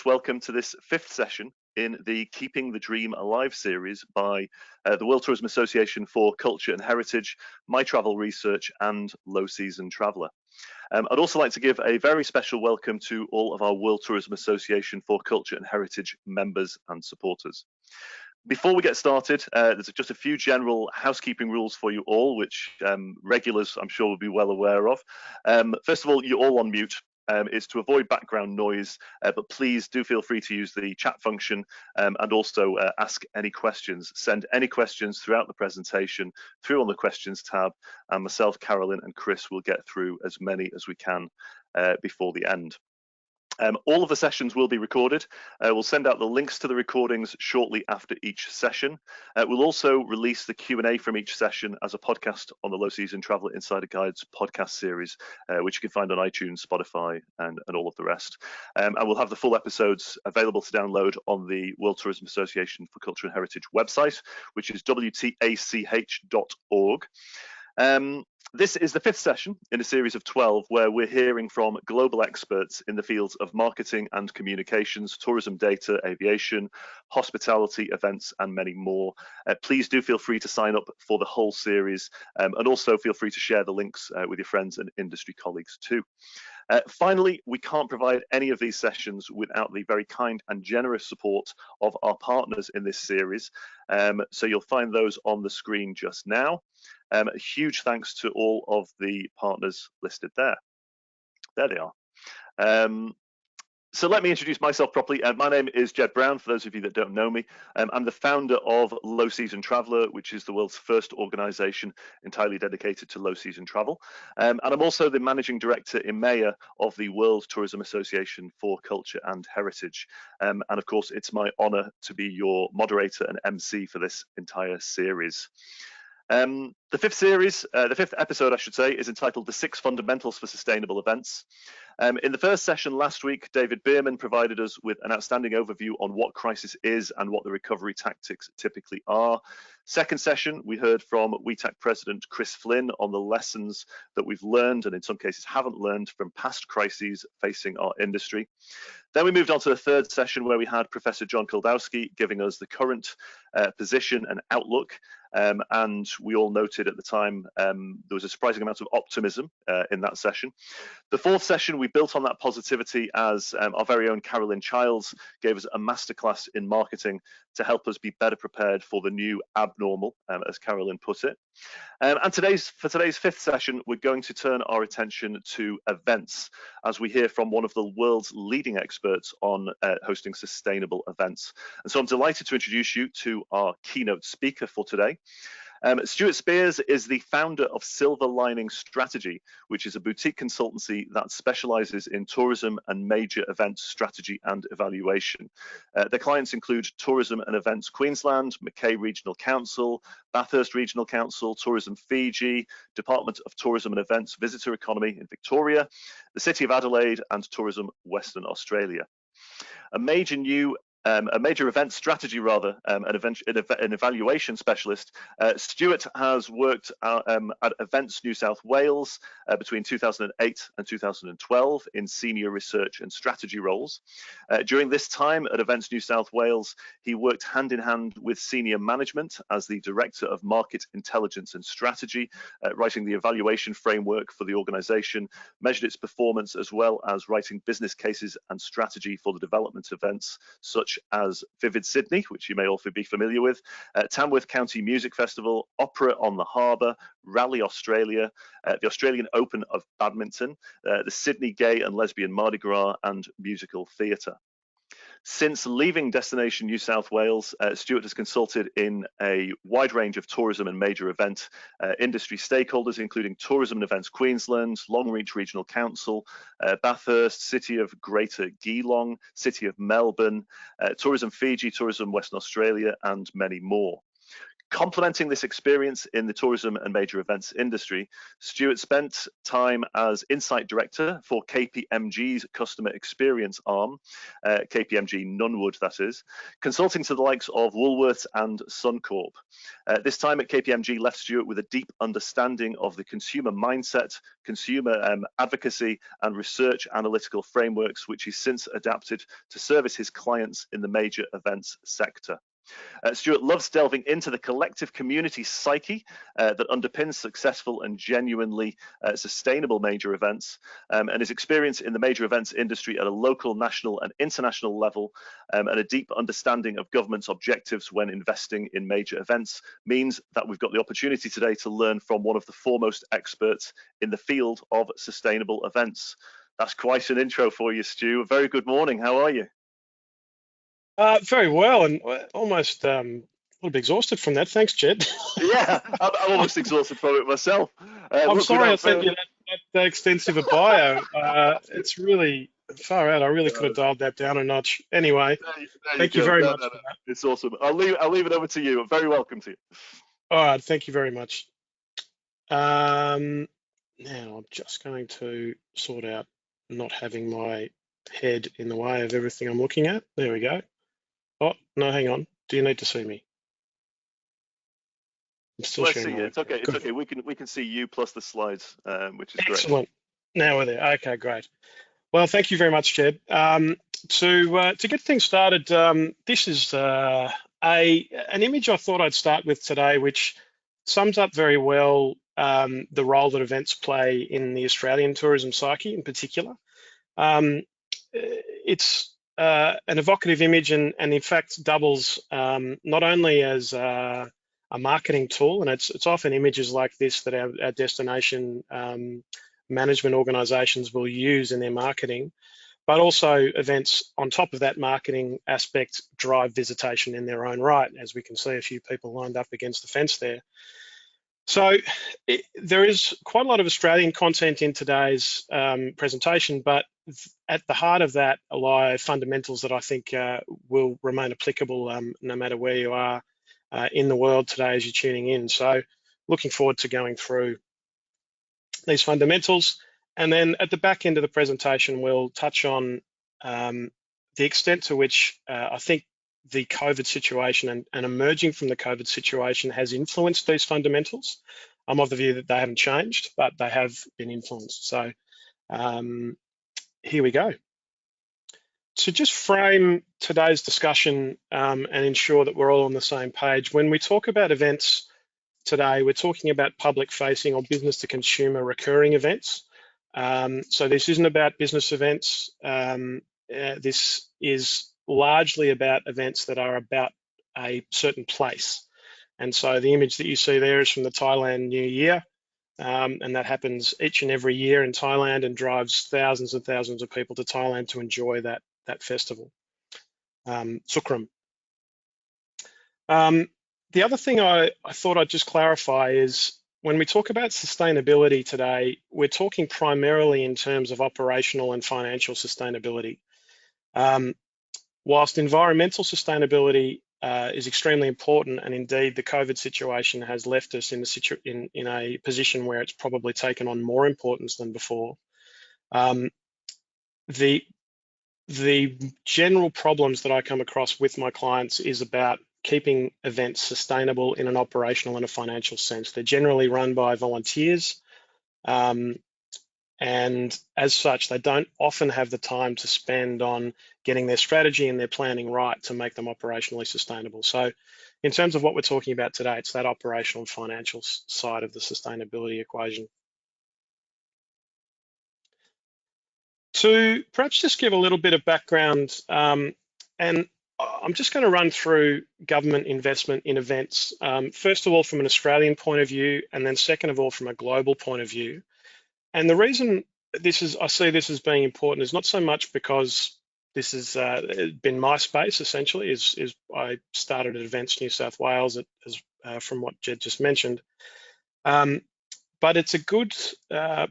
most welcome to this fifth session in the Keeping the Dream Alive series by the World Tourism Association for Culture and Heritage, My Travel Research and Low Season Traveller. I'd also like to give a very special welcome to all of our World Tourism Association for Culture and Heritage members and supporters. Before we get started, there's just a few general housekeeping rules for you all, which regulars I'm sure will be well aware of. First of all, you're all on mute. Is to avoid background noise, but please do feel free to use the chat function and also ask any questions. Send any questions throughout the presentation through on the questions tab, and myself, Carolyn and Chris will get through as many as we can before the end. All of the sessions will be recorded. We'll send out the links to the recordings shortly after each session. We'll also release the Q&A from each session as a podcast on the Low Season Traveller Insider Guides podcast series, which you can find on iTunes, Spotify, and all of the rest. And we'll have the full episodes available to download on the World Tourism Association for Culture and Heritage website, which is wtach.org. This is the fifth session in a series of 12 where we're hearing from global experts in the fields of marketing and communications, tourism data, aviation, hospitality, events, and many more. Please do feel free to sign up for the whole series, and also feel free to share the links with your friends and industry colleagues too. Finally, we can't provide any of these sessions without the very kind and generous support of our partners in this series. So you'll find those on the screen just now. A huge thanks to all of the partners listed there. There they are. So let me introduce myself properly. My name is Jed Brown, for those of you that don't know me. I'm the founder of Low Season Traveller, which is the world's first organisation entirely dedicated to low season travel. And I'm also the managing director EMEA of the World Tourism Association for Culture and Heritage. And of course, it's my honour to be your moderator and MC for this entire series. The fifth episode, I should say, is entitled The 6 Fundamentals for Sustainable Events. In the first session last week, David Bierman provided us with an outstanding overview on what crisis is and what the recovery tactics typically are. Second session, we heard from WETAC President Chris Flynn on the lessons that we've learned and in some cases haven't learned from past crises facing our industry. Then we moved on to the third session where we had Professor John Kildowski giving us the current position and outlook. And we all noted at the time there was a surprising amount of optimism in that session. The fourth session, we built on that positivity as our very own Carolyn Childs gave us a masterclass in marketing to help us be better prepared for the new abnormal, as Carolyn put it. And for today's fifth session, we're going to turn our attention to events as we hear from one of the world's leading experts on hosting sustainable events. And so I'm delighted to introduce you to our keynote speaker for today. Stuart Speirs is the founder of Silver Lining Strategy, which is a boutique consultancy that specializes in tourism and major events strategy and evaluation. Their clients include Tourism and Events Queensland, Mackay Regional Council, Bathurst Regional Council, Tourism Fiji, Department of Tourism and Events Visitor Economy in Victoria, the City of Adelaide, and Tourism Western Australia. A major event strategy, an evaluation specialist. Stuart has worked at Events New South Wales between 2008 and 2012 in senior research and strategy roles. During this time at Events New South Wales, he worked hand in hand with senior management as the Director of Market Intelligence and Strategy, writing the evaluation framework for the organisation, measured its performance, as well as writing business cases and strategy for the development events such as Vivid Sydney, which you may also be familiar with, Tamworth County Music Festival, Opera on the Harbour, Rally Australia, the Australian Open of Badminton, the Sydney Gay and Lesbian Mardi Gras, and musical theatre. Since leaving Destination New South Wales, Stuart has consulted in a wide range of tourism and major event industry stakeholders, including Tourism and Events Queensland, Longreach Regional Council, Bathurst, City of Greater Geelong, City of Melbourne, Tourism Fiji, Tourism Western Australia, and many more. Complementing this experience in the tourism and major events industry, Stuart spent time as Insight Director for KPMG's customer experience arm, KPMG Nunwood that is, consulting to the likes of Woolworths and Suncorp. This time at KPMG left Stuart with a deep understanding of the consumer mindset, consumer advocacy and research analytical frameworks, which he's since adapted to service his clients in the major events sector. Stuart loves delving into the collective community psyche that underpins successful and genuinely sustainable major events, and his experience in the major events industry at a local, national and international level, and a deep understanding of government's objectives when investing in major events means that we've got the opportunity today to learn from one of the foremost experts in the field of sustainable events. That's quite an intro for you, Stu. A very good morning. How are you? Very well, and almost a little bit exhausted from that. Thanks, Jed. Yeah, I'm almost exhausted from it myself. I'm sorry I sent you that extensive a bio. It's really far out. I really could have dialed that down a notch. Anyway, thank you very much for that. It's awesome. I'll leave it over to you. I'm very welcome to you. All right, thank you very much. Now I'm just going to sort out not having my head in the way of everything I'm looking at. There we go. Oh, no, hang on. Do you need to see me? I'm still sharing. It's okay. It's okay. We can see you plus the slides, which is great. Excellent. Now we're there. Okay, great. Well, thank you very much, Jed. To get things started, this is an image I thought I'd start with today, which sums up very well the role that events play in the Australian tourism psyche in particular. It's an evocative image and in fact doubles not only as a marketing tool, and it's often images like this that our destination management organisations will use in their marketing, but also events on top of that marketing aspect drive visitation in their own right, as we can see a few people lined up against the fence there. So there is quite a lot of Australian content in today's presentation, but at the heart of that lie fundamentals that I think will remain applicable no matter where you are in the world today as you're tuning in. So looking forward to going through these fundamentals. And then at the back end of the presentation, we'll touch on the extent to which I think the COVID situation and emerging from the COVID situation has influenced these fundamentals. I'm of the view that they haven't changed, but they have been influenced. So here we go. To just frame today's discussion and ensure that we're all on the same page, when we talk about events today, we're talking about public-facing or business-to-consumer recurring events. So this isn't about business events. This is largely about events that are about a certain place. And so the image that you see there is from the Thailand New Year. And that happens each and every year in Thailand and drives thousands and thousands of people to Thailand to enjoy that festival, Sukram. The other thing I thought I'd just clarify is when we talk about sustainability today, we're talking primarily in terms of operational and financial sustainability. Whilst environmental sustainability is extremely important, and indeed the COVID situation has left us in a position where it's probably taken on more importance than before. The general problems that I come across with my clients is about keeping events sustainable in an operational and a financial sense. They're generally run by volunteers, and as such, they don't often have the time to spend on getting their strategy and their planning right to make them operationally sustainable. So in terms of what we're talking about today, it's that operational and financial side of the sustainability equation. To perhaps just give a little bit of background, and I'm just going to run through government investment in events, first of all from an Australian point of view, and then second of all from a global point of view. And the reason I see this as being important is not so much because this has been my space essentially, is I started at Events New South Wales from what Jed just mentioned. But it's a good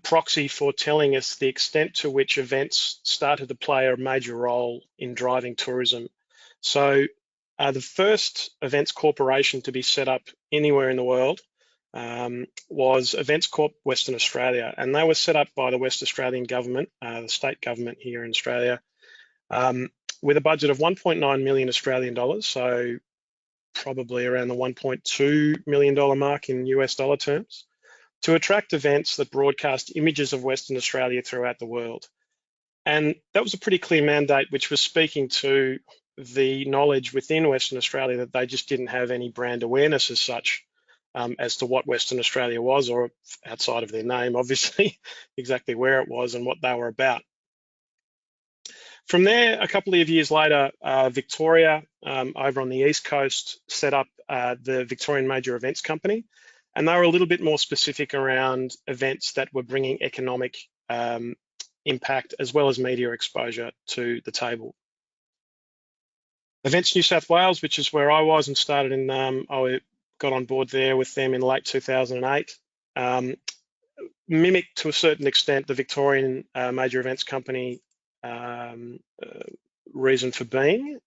proxy for telling us the extent to which events started to play a major role in driving tourism. So The first events corporation to be set up anywhere in the world was Events Corp Western Australia, and they were set up by the West Australian government, the state government here in Australia, with a budget of 1.9 million Australian dollars, so probably around the $1.2 million mark in US dollar terms, to attract events that broadcast images of Western Australia throughout the world. And that was a pretty clear mandate, which was speaking to the knowledge within Western Australia that they just didn't have any brand awareness as such as to what Western Australia was, or outside of their name, obviously, exactly where it was and what they were about. From there, a couple of years later, Victoria, over on the East Coast, set up the Victorian Major Events Company, and they were a little bit more specific around events that were bringing economic impact as well as media exposure to the table. Events New South Wales, which is where I was and started in, I got on board there with them in late 2008, mimicked to a certain extent the Victorian Major Events Company reason for being,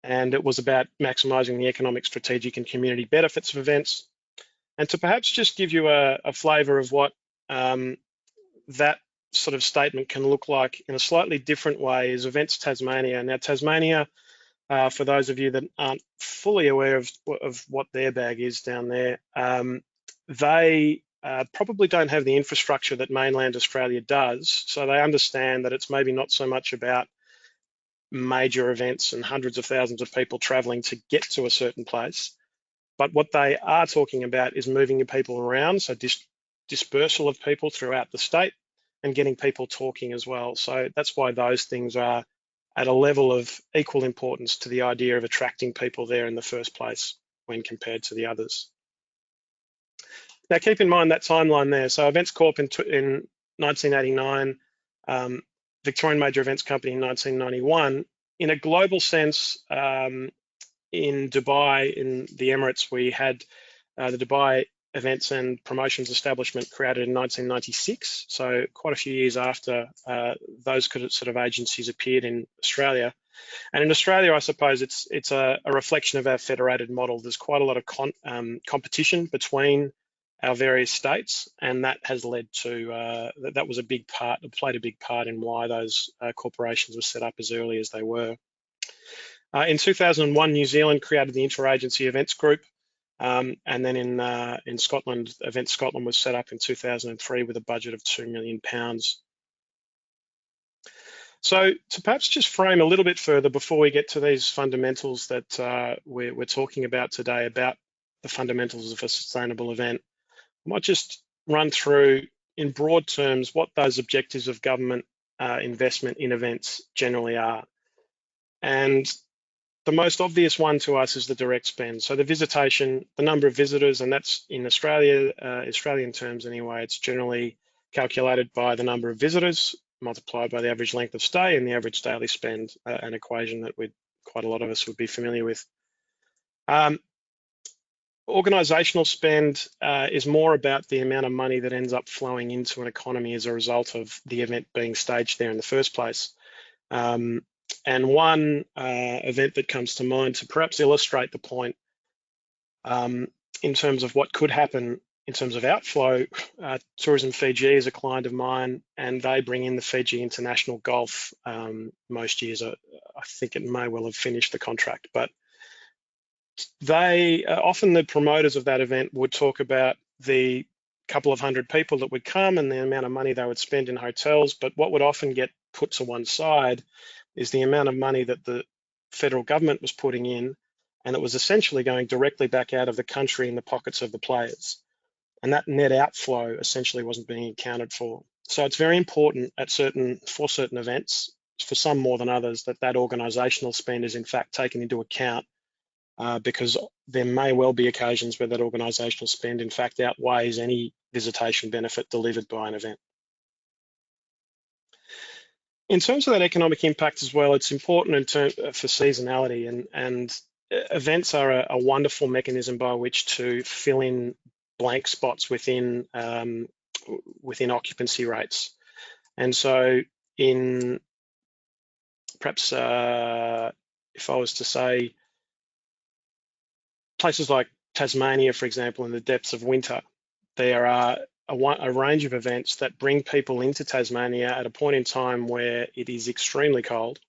and it was about maximising the economic, strategic and community benefits of events. And to perhaps just give you a flavour of what that sort of statement can look like in a slightly different way is Events Tasmania. Now, Tasmania, for those of you that aren't fully aware of what their bag is down there, they probably don't have the infrastructure that mainland Australia does. So they understand that it's maybe not so much about major events and hundreds of thousands of people traveling to get to a certain place. But what they are talking about is moving people around, so dispersal of people throughout the state and getting people talking as well. So that's why those things are at a level of equal importance to the idea of attracting people there in the first place when compared to the others. Now, keep in mind that timeline there. So Events Corp in 1989, Victorian Major Events Company in 1991. In a global sense, in Dubai, in the Emirates, we had the Dubai Events and Promotions Establishment created in 1996. So quite a few years after those sort of agencies appeared in Australia. And in Australia, I suppose it's a reflection of our federated model. There's quite a lot of competition between our various states, and that has led to, that was a big part, it played a big part in why those corporations were set up as early as they were. In 2001, New Zealand created the Interagency Events Group, and then in Scotland, Events Scotland was set up in 2003 with a budget of £2 million. So to perhaps just frame a little bit further before we get to these fundamentals that we're talking about today, about the fundamentals of a sustainable event, I might just run through in broad terms what those objectives of government investment in events generally are. And the most obvious one to us is the direct spend. So the visitation, the number of visitors, and that's in Australia, Australian terms anyway, it's generally calculated by the number of visitors multiplied by the average length of stay and the average daily spend, an equation that quite a lot of us would be familiar with. Organisational spend is more about the amount of money that ends up flowing into an economy as a result of the event being staged there in the first place. And one event that comes to mind to perhaps illustrate the point in terms of what could happen in terms of outflow, Tourism Fiji is a client of mine, and they bring in the Fiji International Golf most years. I think it may well have finished the contract, but they often the promoters of that event would talk about the couple of hundred people that would come and the amount of money they would spend in hotels, but what would often get put to one side is the amount of money that the federal government was putting in, and it was essentially going directly back out of the country in the pockets of the players. And that net outflow essentially wasn't being accounted for. So it's very important for certain events, for some more than others, that organisational spend is in fact taken into account, because there may well be occasions where that organisational spend in fact outweighs any visitation benefit delivered by an event. In terms of that economic impact as well, it's important for seasonality, and events are a wonderful mechanism by which to fill in blank spots within occupancy rates. And so in perhaps if I was to say places like Tasmania, for example, in the depths of winter, there are a range of events that bring people into Tasmania at a point in time where it is extremely cold,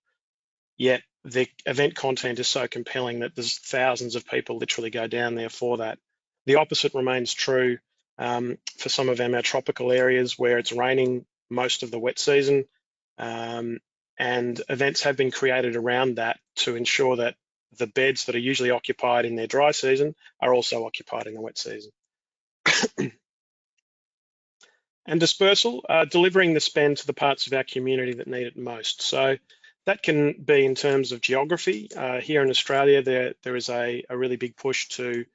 yet the event content is so compelling that there's thousands of people literally go down there for that. The opposite remains true for some of our tropical areas where it's raining most of the wet season, and events have been created around that to ensure that the beds that are usually occupied in their dry season are also occupied in the wet season. And dispersal, delivering the spend to the parts of our community that need it most. So that can be in terms of geography. Here in Australia, there is a really big push to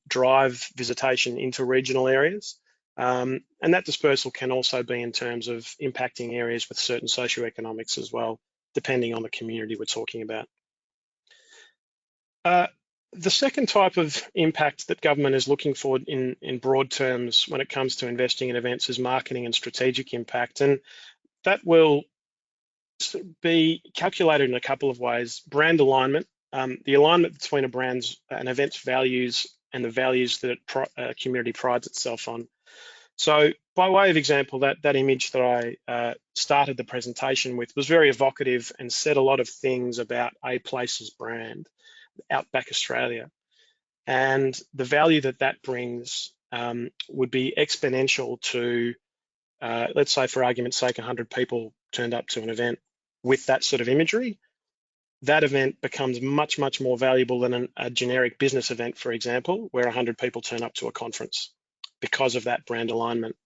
drive visitation into regional areas. And that dispersal can also be in terms of impacting areas with certain socioeconomics as well, depending on the community we're talking about. The second type of impact that government is looking for in broad terms when it comes to investing in events is marketing and strategic impact. And that will be calculated in a couple of ways. Brand alignment, the alignment between an event's values and the values that a community prides itself on. So by way of example, that image that I started the presentation with was very evocative and said a lot of things about a place's brand, Outback Australia. And the value that brings would be exponential to, let's say for argument's sake, 100 people turned up to an event with that sort of imagery. That event becomes much, much more valuable than a generic business event, for example, where 100 people turn up to a conference because of that brand alignment.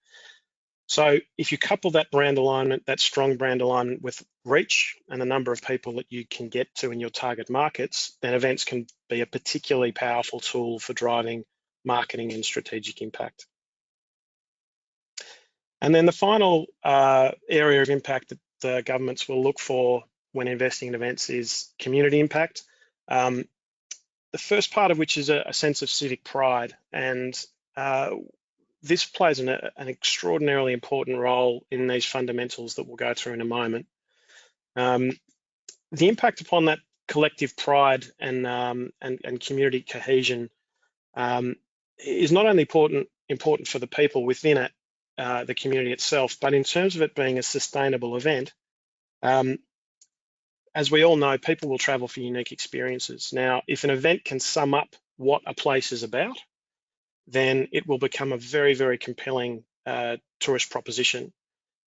So if you couple that brand alignment, that strong brand alignment with reach and the number of people that you can get to in your target markets, then events can be a particularly powerful tool for driving marketing and strategic impact. And then the final area of impact that the governments will look for when investing in events is community impact. The first part of which is a sense of civic pride, and this plays an extraordinarily important role in these fundamentals that we'll go through in a moment. The impact upon that collective pride and community cohesion is not only important for the people within it, the community itself, but in terms of it being a sustainable event, as we all know, people will travel for unique experiences. Now, if an event can sum up what a place is about, then it will become a very, very compelling tourist proposition.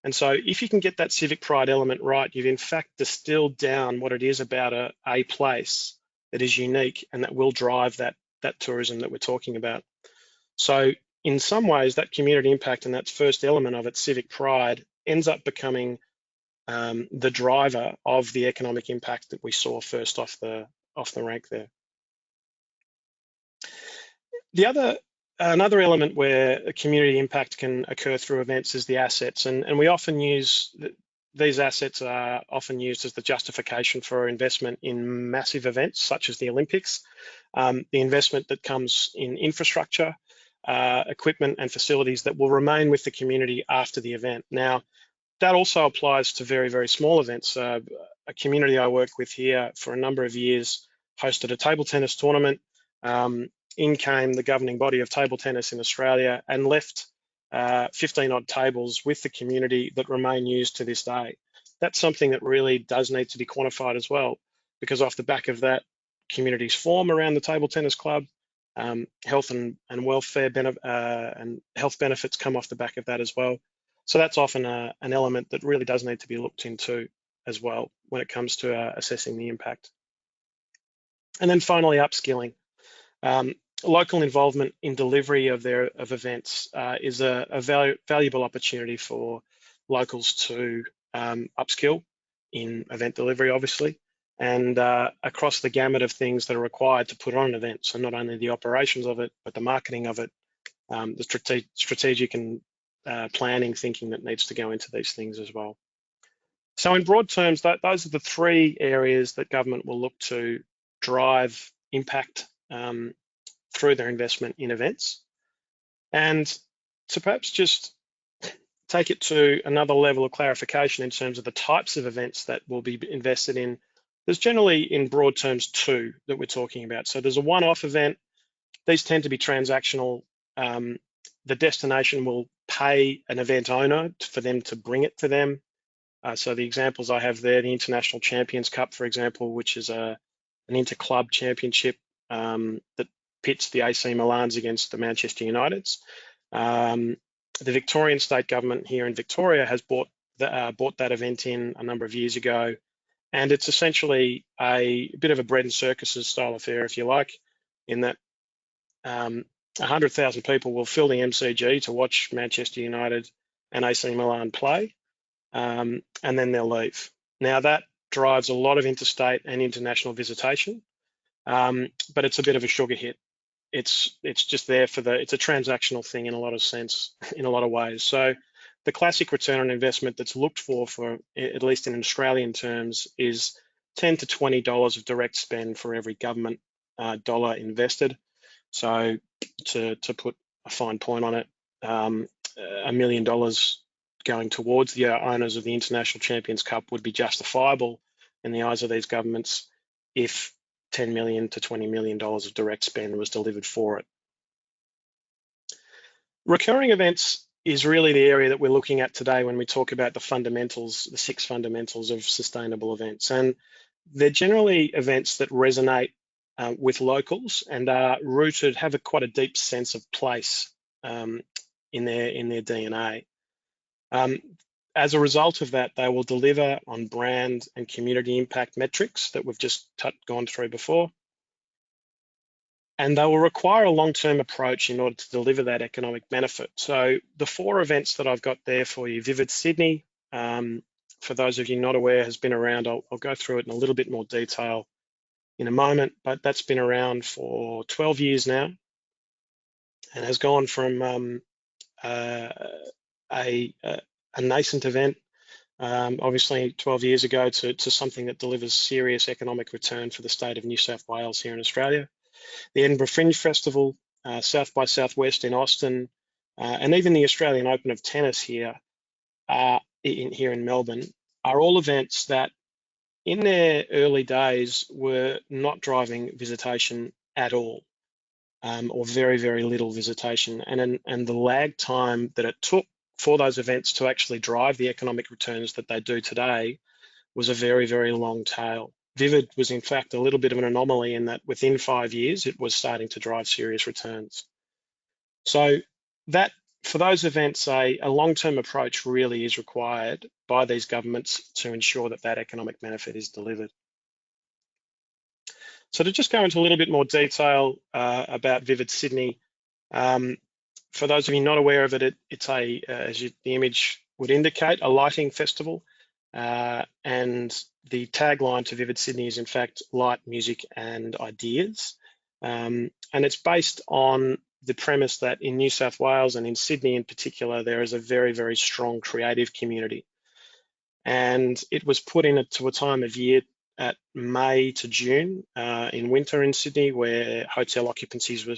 And so if you can get that civic pride element right, you've in fact distilled down what it is about a place that is unique and that will drive that tourism that we're talking about. So in some ways, that community impact and that first element of it, civic pride, ends up becoming the driver of the economic impact that we saw first off the rank there. Another element where a community impact can occur through events is the assets, and we often use these assets are often used as the justification for investment in massive events such as the Olympics. The investment that comes in infrastructure, equipment and facilities that will remain with the community after the event. Now, that also applies to very, very small events. A community I work with here for a number of years hosted a table tennis tournament. In came the governing body of table tennis in Australia and left 15 odd tables with the community that remain used to this day. That's something that really does need to be quantified as well, because off the back of that, communities form around the table tennis club. Health and welfare and health benefits come off the back of that as well. So that's often an element that really does need to be looked into as well when it comes to assessing the impact. And then finally, upskilling. Local involvement in delivery of events is a valuable opportunity for locals to upskill in event delivery, obviously, and across the gamut of things that are required to put on an event. So not only the operations of it, but the marketing of it, the strategic and planning thinking that needs to go into these things as well. So in broad terms, those are the three areas that government will look to drive impact through their investment in events. And to perhaps just take it to another level of clarification in terms of the types of events that will be invested in, there's generally, in broad terms, two that we're talking about. So there's a one-off event these tend to be transactional. The destination will pay an event owner for them to bring it to them. So the examples I have there, the International Champions Cup, for example, which is an inter-club championship that pits the AC Milans against the Manchester Uniteds. The Victorian state government here in Victoria has bought that event in a number of years ago, and it's essentially a bit of a bread and circuses style affair, if you like, in that 100,000 people will fill the MCG to watch Manchester United and AC Milan play, and then they'll leave. Now that drives a lot of interstate and international visitation, but it's a bit of a sugar hit. It's just there it's a transactional thing in a lot of sense, in a lot of ways. So the classic return on investment that's looked for at least in Australian terms, is $10 to $20 of direct spend for every government dollar invested. So to put a fine point on it, $1 million going towards the owners of the International Champions Cup would be justifiable in the eyes of these governments if $10 million to $20 million of direct spend was delivered for it. Recurring events is really the area that we're looking at today when we talk about the fundamentals, the 6 fundamentals of sustainable events. And they're generally events that resonate with locals and are rooted, have quite a deep sense of place in their DNA. As a result of that, they will deliver on brand and community impact metrics that we've just gone through before. And they will require a long-term approach in order to deliver that economic benefit. So the 4 events that I've got there for you, Vivid Sydney, for those of you not aware, has been around. I'll go through it in a little bit more detail in a moment, but that's been around for 12 years now and has gone from a nascent event, obviously 12 years ago, to something that delivers serious economic return for the state of New South Wales here in Australia. The Edinburgh Fringe Festival, South by Southwest in Austin, and even the Australian Open of Tennis here in Melbourne are all events that in their early days were not driving visitation at all, or very, very little visitation. And the lag time that it took for those events to actually drive the economic returns that they do today was a very, very long tail. Vivid was in fact a little bit of an anomaly in that within 5 years, it was starting to drive serious returns. So that, for those events, a long-term approach really is required by these governments to ensure that that economic benefit is delivered. So to just go into a little bit more detail about Vivid Sydney, for those of you not aware of it, it's the image would indicate, a lighting festival. And the tagline to Vivid Sydney is in fact light, music and ideas. And it's based on the premise that in New South Wales and in Sydney in particular, there is a very, very strong creative community. And it was put into a time of year at May to June in winter in Sydney, where hotel occupancies were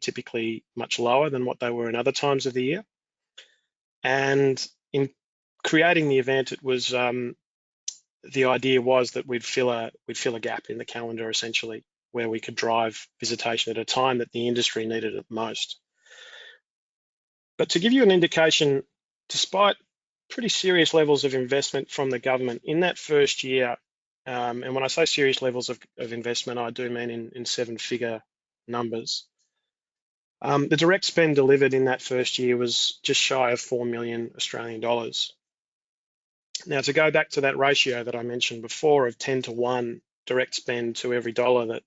typically much lower than what they were in other times of the year. And in creating the event, it was the idea was that we'd fill a gap in the calendar, essentially, where we could drive visitation at a time that the industry needed it most. But to give you an indication, despite pretty serious levels of investment from the government in that first year, and when I say serious levels of investment, I do mean in 7-figure numbers. The direct spend delivered in that first year was just shy of 4 million Australian dollars. Now, to go back to that ratio that I mentioned before of 10 to 1 direct spend to every dollar that,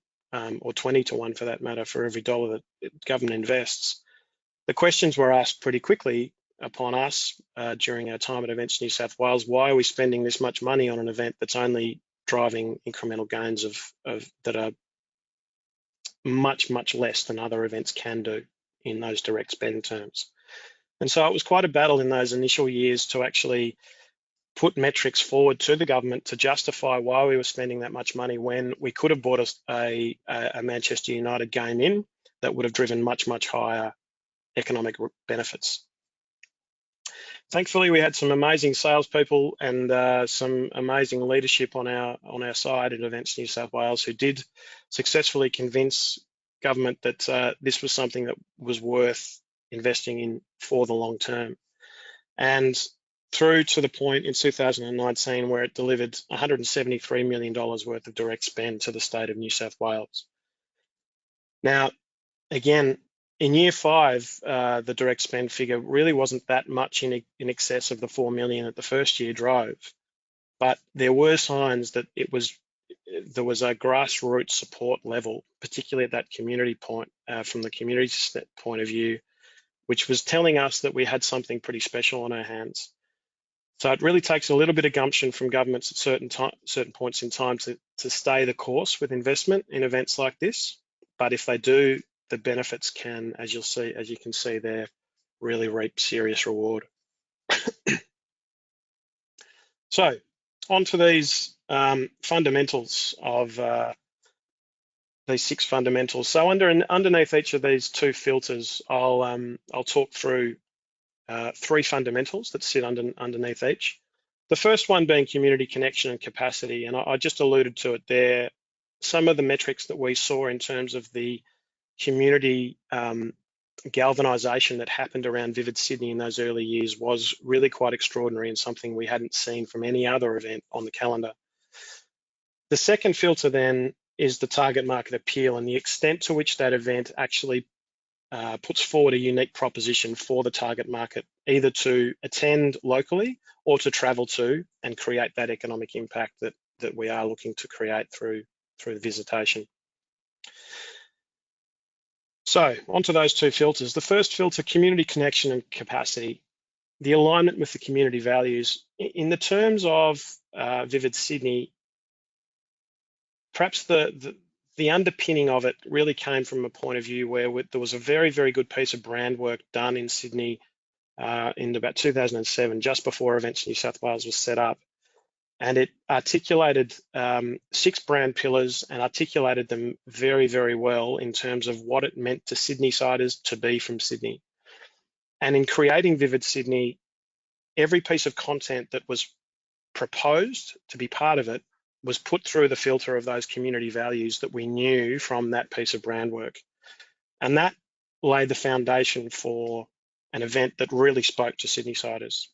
or 20 to 1 for that matter, for every dollar that government invests, the questions were asked pretty quickly upon us during our time at Events New South Wales: why are we spending this much money on an event that's only driving incremental gains that are much, much less than other events can do in those direct spend terms? And so it was quite a battle in those initial years to actually put metrics forward to the government to justify why we were spending that much money when we could have bought a Manchester United game in that would have driven much, much higher economic benefits. Thankfully, we had some amazing salespeople and some amazing leadership on our side at Events New South Wales who did successfully convince government that this was something that was worth investing in for the long term. And through to the point in 2019 where it delivered $173 million worth of direct spend to the state of New South Wales. Now, again, in year 5, the direct spend figure really wasn't that much in excess of the 4 million that the first year drove, but there were signs that there was a grassroots support level, particularly at that community point, from the community point of view, which was telling us that we had something pretty special on our hands. So it really takes a little bit of gumption from governments at certain points in time to stay the course with investment in events like this. But if they do, the benefits can, as you can see there, really reap serious reward. So on to these fundamentals of these 6 fundamentals. So underneath each of these 2 filters, I'll talk through 3 fundamentals that sit underneath each. The first one being community connection and capacity, and I just alluded to it there. Some of the metrics that we saw in terms of the community galvanisation that happened around Vivid Sydney in those early years was really quite extraordinary and something we hadn't seen from any other event on the calendar. The second filter then is the target market appeal and the extent to which that event actually puts forward a unique proposition for the target market, either to attend locally or to travel to and create that economic impact that we are looking to create through the visitation. So onto those 2 filters. The first filter, community connection and capacity, the alignment with the community values. In the terms of Vivid Sydney, perhaps the underpinning of it really came from a point of view where there was a very, very good piece of brand work done in Sydney in about 2007, just before Events New South Wales was set up. And it articulated 6 brand pillars and articulated them very, very well in terms of what it meant to Sydney-siders to be from Sydney. And in creating Vivid Sydney, every piece of content that was proposed to be part of it was put through the filter of those community values that we knew from that piece of brand work. And that laid the foundation for an event that really spoke to Sydney-siders.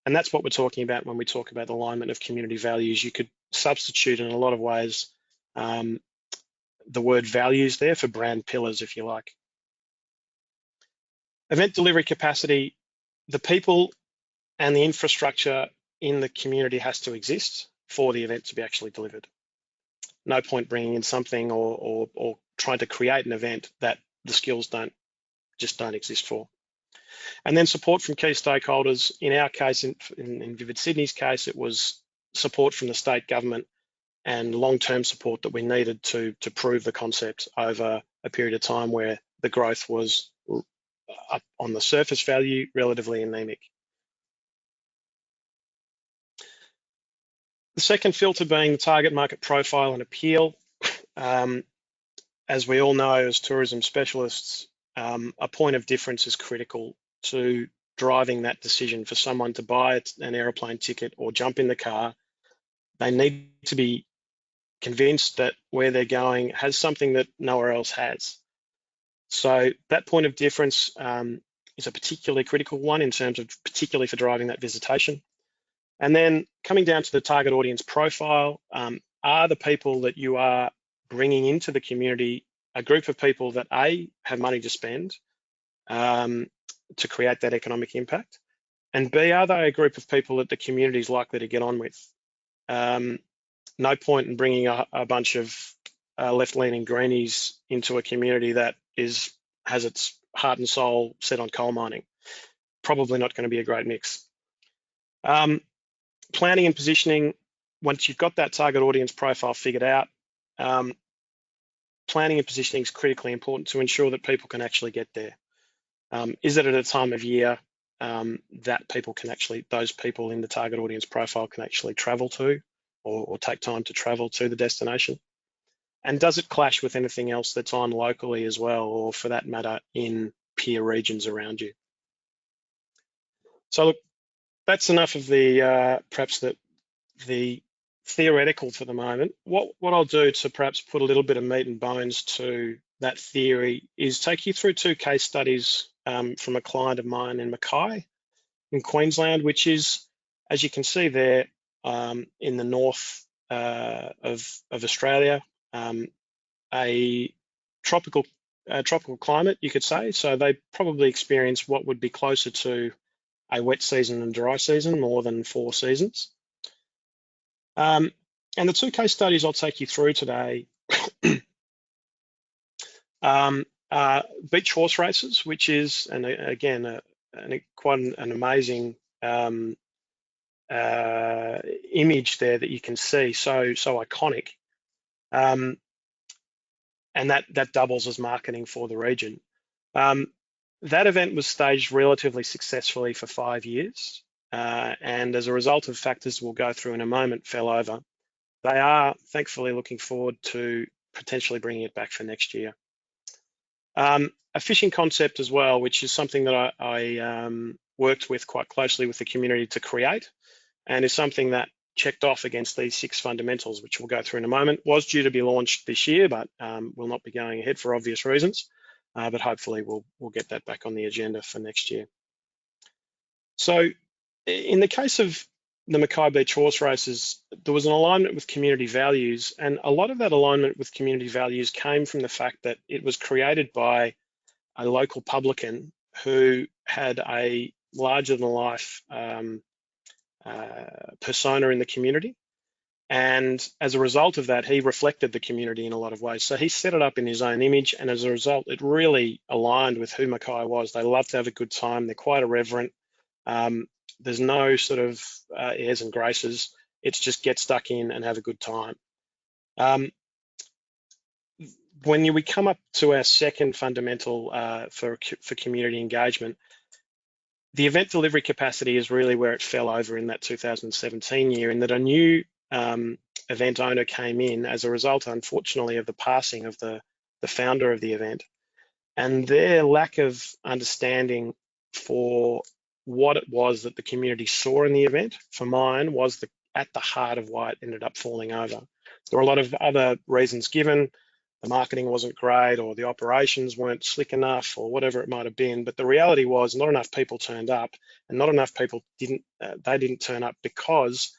And that's what we're talking about when we talk about alignment of community values. You could substitute in a lot of ways the word values there for brand pillars, if you like. Event delivery capacity, the people and the infrastructure in the community has to exist for the event to be actually delivered. No point bringing in something or trying to create an event that the skills just don't exist for. And then support from key stakeholders. In our case, in Vivid Sydney's case, it was support from the state government and long-term support that we needed to prove the concept over a period of time where the growth was up on the surface value relatively anemic. The second filter being the target market profile and appeal. As we all know, as tourism specialists, a point of difference is critical to driving that decision for someone to buy an aeroplane ticket or jump in the car. They need to be convinced that where they're going has something that nowhere else has. So that point of difference is a particularly critical one in terms of particularly for driving that visitation. And then coming down to the target audience profile, are the people that you are bringing into the community a group of people that A, have money to spend to create that economic impact, and B, are they a group of people that the community is likely to get on with? No point in bringing a bunch of left-leaning greenies into a community that has its heart and soul set on coal mining. Probably not going to be a great mix. Planning and positioning, once you've got that target audience profile figured out, planning and positioning is critically important to ensure that people can actually get there. Is it at a time of year that those people in the target audience profile can actually travel to or take time to travel to the destination? And does it clash with anything else that's on locally as well, or for that matter, in peer regions around you? So look, that's enough of the perhaps the theoretical for the moment. What I'll do to perhaps put a little bit of meat and bones to that theory is take you through two case studies from a client of mine in Mackay in Queensland, which is, as you can see there, in the north of Australia, a tropical climate, you could say. So they probably experience what would be closer to a wet season and dry season more than 4 seasons. And the two case studies I'll take you through today beach horse races, which is, and again, quite an amazing image there that you can see, so iconic, and that doubles as marketing for the region. That event was staged relatively successfully for 5 years, and as a result of factors we'll go through in a moment, fell over. They are thankfully looking forward to potentially bringing it back for next year. A fishing concept as well, which is something that I worked with quite closely with the community to create, and is something that checked off against these 6 fundamentals, which we'll go through in a moment, was due to be launched this year, but will not be going ahead for obvious reasons. But hopefully we'll get that back on the agenda for next year. So in the case of the Mackay Beach horse races, there was an alignment with community values, and a lot of that alignment with community values came from the fact that it was created by a local publican who had a larger-than-life persona in the community. And as a result of that, he reflected the community in a lot of ways. So he set it up in his own image, and as a result, it really aligned with who Mackay was. They love to have a good time. They're quite irreverent. There's no sort of airs and graces. It's just get stuck in and have a good time. When we come up to our second fundamental for community engagement, the event delivery capacity is really where it fell over in that 2017 year, in that a new event owner came in as a result, unfortunately, of the passing of the founder of the event, and their lack of understanding for what it was that the community saw in the event, for mine, was at the heart of why it ended up falling over. There were a lot of other reasons given. The marketing wasn't great, or the operations weren't slick enough, or whatever it might have been. But the reality was not enough people turned up, and not enough people didn't turn up because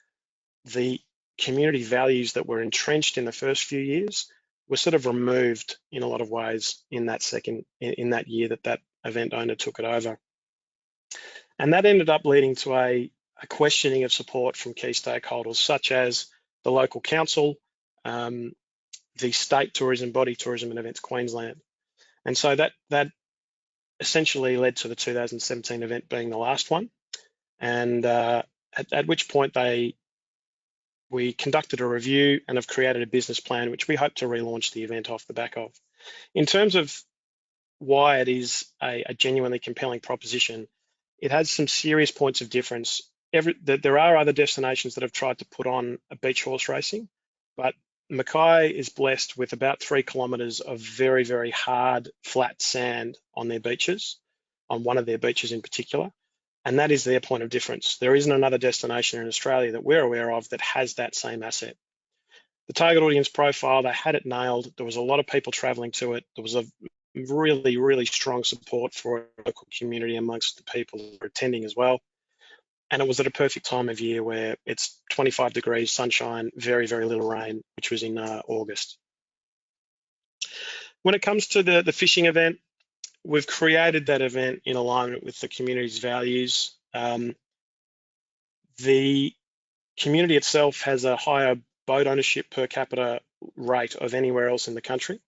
the community values that were entrenched in the first few years were sort of removed in a lot of ways in that year that event owner took it over. And that ended up leading to a questioning of support from key stakeholders, such as the local council, the state tourism body, Tourism and Events Queensland. And so that essentially led to the 2017 event being the last one. And at which point we conducted a review and have created a business plan, which we hope to relaunch the event off the back of. In terms of why it is a genuinely compelling proposition, it has some serious points of difference. There are other destinations that have tried to put on a beach horse racing, but Mackay is blessed with about 3 kilometres of very, very hard, flat sand on their beaches, on one of their beaches in particular, and that is their point of difference. There isn't another destination in Australia that we're aware of that has that same asset. The target audience profile, they had it nailed. There was a lot of people travelling to it. There was a really, really strong support for a local community amongst the people who were attending as well. And it was at a perfect time of year where it's 25 degrees, sunshine, very, very little rain, which was in August. When it comes to the fishing event, we've created that event in alignment with the community's values. The community itself has a higher boat ownership per capita rate of anywhere else in the country.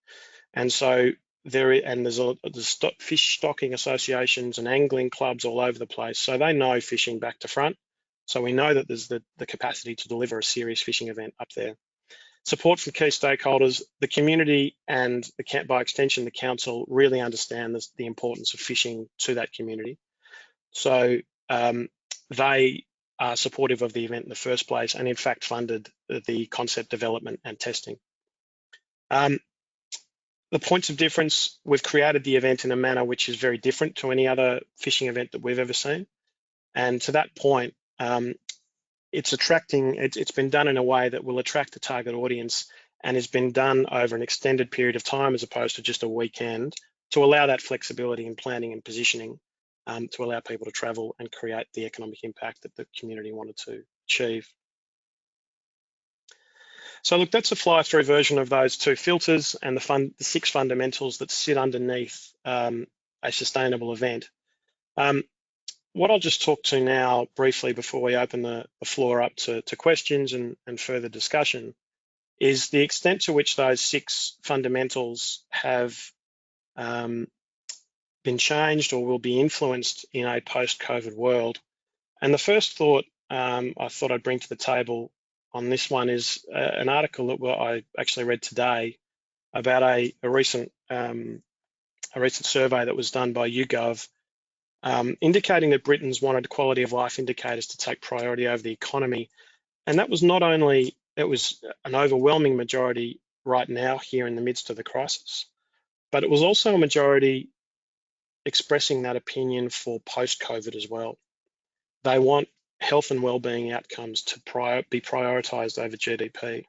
And so there's fish stocking associations and angling clubs all over the place. So they know fishing back to front. So we know that there's the capacity to deliver a serious fishing event up there. Support from key stakeholders, the community, and by extension, the council really understand the importance of fishing to that community. So they are supportive of the event in the first place, and in fact funded the concept development and testing. The points of difference, we've created the event in a manner which is very different to any other fishing event that we've ever seen. And to that point, it's been done in a way that will attract the target audience and has been done over an extended period of time as opposed to just a weekend, to allow that flexibility in planning and positioning, to allow people to travel and create the economic impact that the community wanted to achieve. So look, that's a fly-through version of those two filters and the 6 fundamentals that sit underneath a sustainable event. What I'll just talk to now briefly before we open the floor up to questions and further discussion is the extent to which those 6 fundamentals have been changed or will be influenced in a post-COVID world. And the first thought I thought I'd bring to the table on this one is an article that I actually read today about a recent survey that was done by YouGov, indicating that Britons wanted quality of life indicators to take priority over the economy. And that was not only, it was an overwhelming majority right now here in the midst of the crisis, but it was also a majority expressing that opinion for post-COVID as well. They want health and wellbeing outcomes to be prioritised over GDP.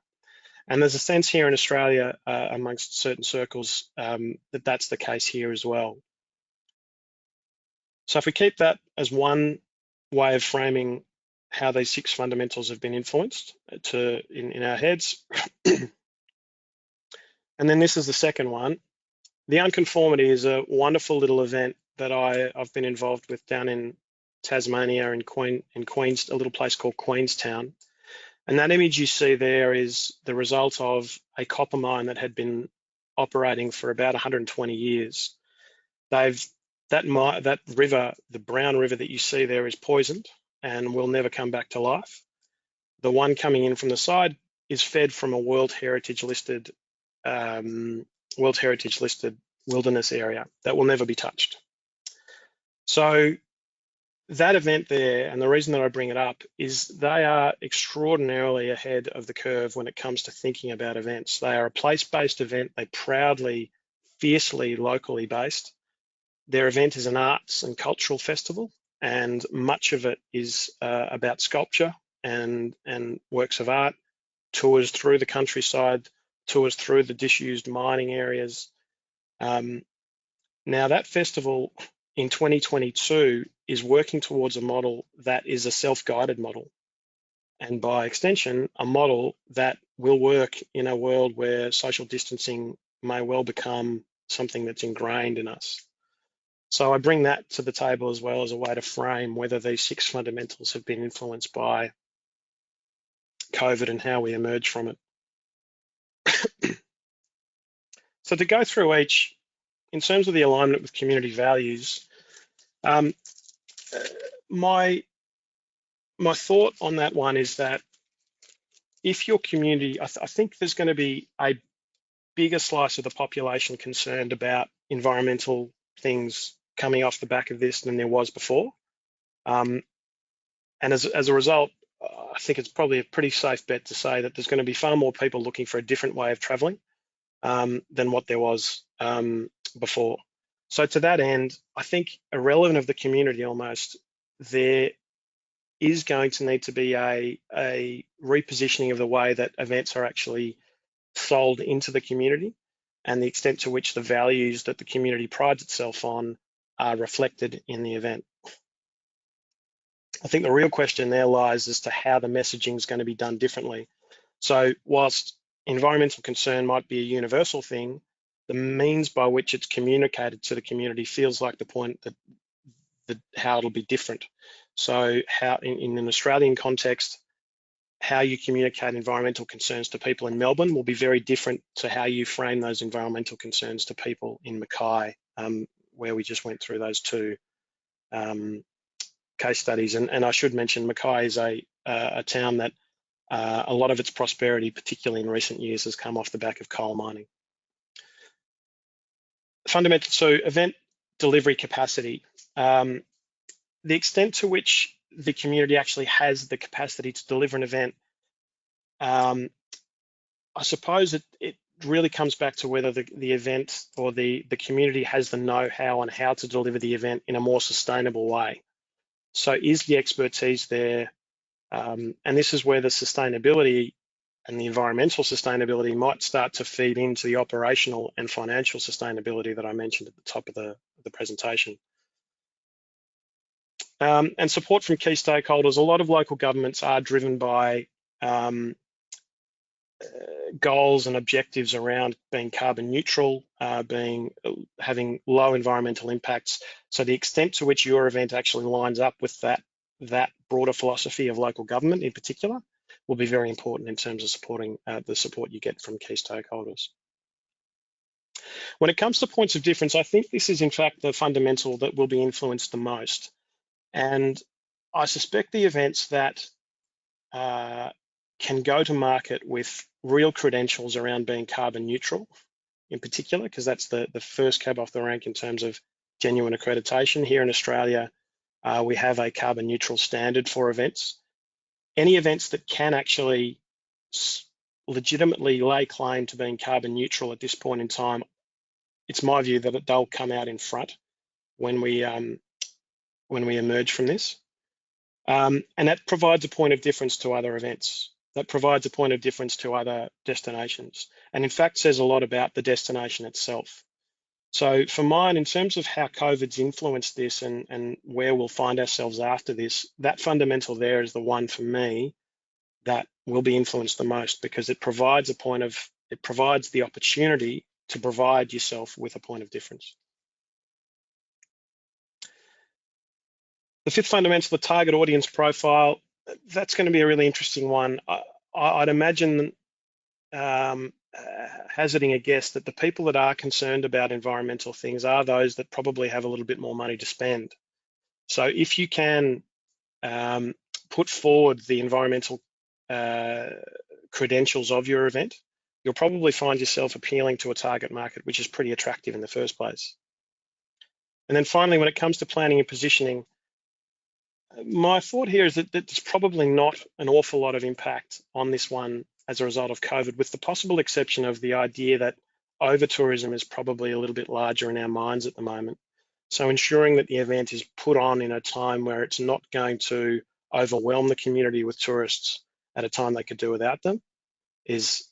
And there's a sense here in Australia amongst certain circles that that's the case here as well. So if we keep that as one way of framing how these 6 fundamentals have been influenced in our heads, and then this is the second one. The Unconformity is a wonderful little event that I've been involved with down in Tasmania in Queens, a little place called Queenstown. And that image you see there is the result of a copper mine that had been operating for about 120 years. That river, the Brown River that you see there, is poisoned and will never come back to life. The one coming in from the side is fed from a World Heritage listed wilderness area that will never be touched. So that event there, and the reason that I bring it up is they are extraordinarily ahead of the curve when it comes to thinking about events. They are a place-based event. They proudly, fiercely, locally based. Their event is an arts and cultural festival, and much of it is about sculpture and works of art, tours through the countryside, tours through the disused mining areas. Now that festival in 2022 is working towards a model that is a self-guided model, and by extension, a model that will work in a world where social distancing may well become something that's ingrained in us. So I bring that to the table as well as a way to frame whether these 6 fundamentals have been influenced by COVID and how we emerge from it. So to go through each, in terms of the alignment with community values, my thought on that one is that if your community, I think there's going to be a bigger slice of the population concerned about environmental things coming off the back of this than there was before. And as a result, I think it's probably a pretty safe bet to say that there's going to be far more people looking for a different way of traveling than what there was before. So to that end, I think irrelevant of the community almost, there is going to need to be a repositioning of the way that events are actually sold into the community and the extent to which the values that the community prides itself on are reflected in the event. I think the real question there lies as to how the messaging is going to be done differently. So whilst environmental concern might be a universal thing, the means by which it's communicated to the community feels like the point that how it'll be different. So how in an Australian context, how you communicate environmental concerns to people in Melbourne will be very different to how you frame those environmental concerns to people in Mackay, where we just went through those 2 case studies. And I should mention Mackay is a town that a lot of its prosperity, particularly in recent years, has come off the back of coal mining. Fundamental, so event delivery capacity. The extent to which the community actually has the capacity to deliver an event, I suppose it really comes back to whether the event or the community has the know-how on how to deliver the event in a more sustainable way. So is the expertise there? And this is where the sustainability and the environmental sustainability might start to feed into the operational and financial sustainability that I mentioned at the top of the presentation. And support from key stakeholders. A lot of local governments are driven by goals and objectives around being carbon neutral, having low environmental impacts. So the extent to which your event actually lines up with that broader philosophy of local government in particular will be very important in terms of supporting the support you get from key stakeholders. When it comes to points of difference, I think this is in fact the fundamental that will be influenced the most. And I suspect the events that can go to market with real credentials around being carbon neutral in particular, because that's the first cab off the rank in terms of genuine accreditation. Here in Australia, we have a carbon neutral standard for events. Any events that can actually legitimately lay claim to being carbon neutral at this point in time, it's my view that they'll come out in front when we emerge from this. And that provides a point of difference to other events. That provides a point of difference to other destinations. And in fact, says a lot about the destination itself. So for mine, in terms of how COVID's influenced this and where we'll find ourselves after this, that fundamental there is the one for me that will be influenced the most, because it provides the opportunity to provide yourself with a point of difference. The fifth fundamental, the target audience profile, that's going to be a really interesting one. I'd imagine, hazarding a guess, that the people that are concerned about environmental things are those that probably have a little bit more money to spend. So if you can put forward the environmental credentials of your event, you'll probably find yourself appealing to a target market, which is pretty attractive in the first place. And then finally, when it comes to planning and positioning, my thought here is that there's probably not an awful lot of impact on this one as a result of COVID, with the possible exception of the idea that over-tourism is probably a little bit larger in our minds at the moment. So ensuring that the event is put on in a time where it's not going to overwhelm the community with tourists at a time they could do without them is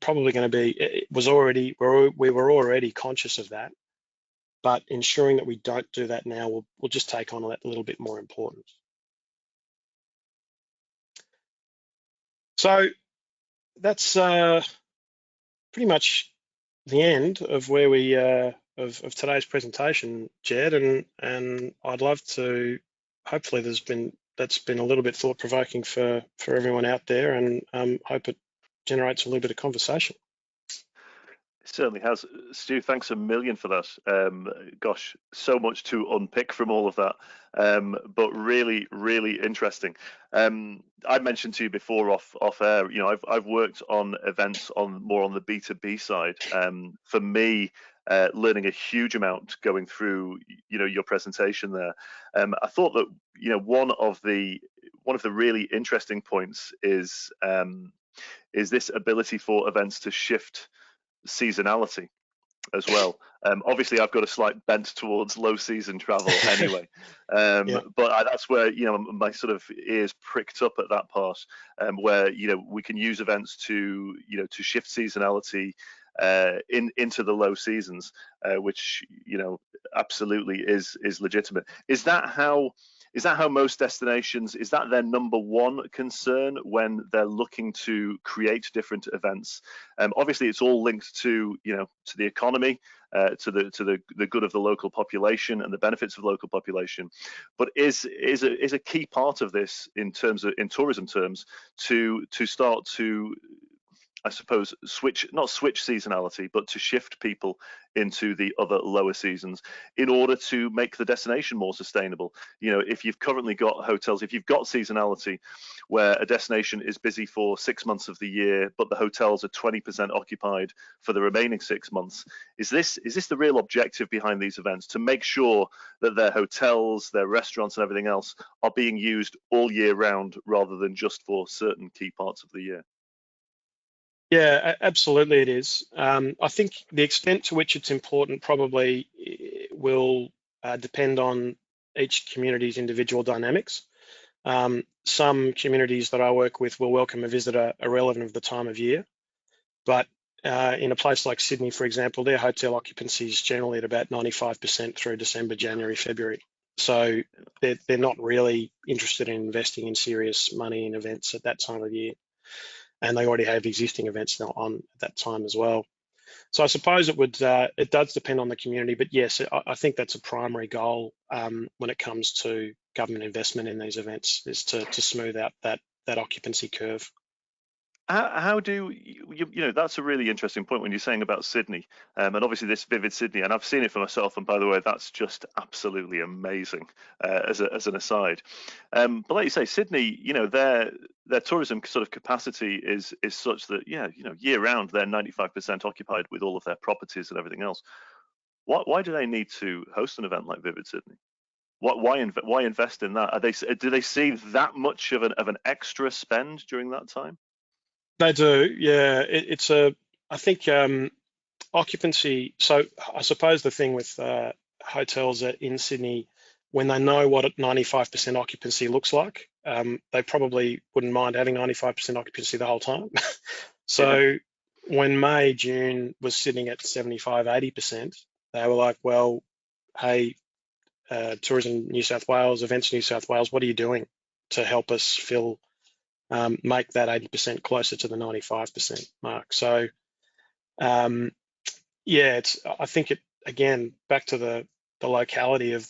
probably going to be, we were already conscious of that, but ensuring that we don't do that now will just take on that little bit more importance. So that's pretty much the end of where we of today's presentation, Jed, and I'd love to. Hopefully, that's been a little bit thought-provoking for everyone out there, and hope it generates a little bit of conversation. It certainly has. Stu, thanks a million for that. Gosh, so much to unpick from all of that, but really, really interesting. I mentioned to you before off air, you know, I've worked on events more on the B2B side. For me, learning a huge amount going through, you know, your presentation there. I thought that, you know, one of the really interesting points is this ability for events to shift seasonality as well. Obviously, I've got a slight bent towards low season travel anyway, yeah. But that's where, you know, my sort of ears pricked up at that part, where, you know, we can use events to, you know, to shift seasonality into the low seasons, which, you know, absolutely is legitimate. Is that how most destinations, is that their number one concern when they're looking to create different events? Obviously, it's all linked to, you know, to the economy, to the good of the local population and the benefits of the local population. But is a key part of this in tourism terms to start to, I suppose, not switch seasonality, but to shift people into the other lower seasons in order to make the destination more sustainable. You know, if you've currently got hotels, if you've got seasonality where a destination is busy for 6 months of the year, but the hotels are 20% occupied for the remaining 6 months, is this the real objective behind these events, to make sure that their hotels, their restaurants and everything else are being used all year round rather than just for certain key parts of the year? Yeah, absolutely it is. I think the extent to which it's important probably will depend on each community's individual dynamics. some communities that I work with will welcome a visitor irrelevant of the time of year. But in a place like Sydney, for example, their hotel occupancy is generally at about 95% through December, January, February. So they're not really interested in investing in serious money in events at that time of year. And they already have existing events now on at that time as well. So I suppose it does depend on the community, but yes, I think that's a primary goal when it comes to government investment in these events, is to smooth out that occupancy curve. How do that's a really interesting point when you're saying about Sydney, and obviously this Vivid Sydney, and I've seen it for myself, and by the way, that's just absolutely amazing as an aside. But like you say, Sydney, their tourism sort of capacity is such that year round they're 95% occupied with all of their properties and everything else. Why do they need to host an event like Vivid Sydney? Why invest in that? Do they see that much of an extra spend during that time? They do, yeah. I think occupancy. So I suppose the thing with hotels in Sydney, when they know what 95% occupancy looks like, they probably wouldn't mind having 95% occupancy the whole time. So when May, June was sitting at 75, 80%, they were like, well, hey, Tourism New South Wales, Events New South Wales, what are you doing to help us make that 80% closer to the 95% mark? So, I think again, back to the locality of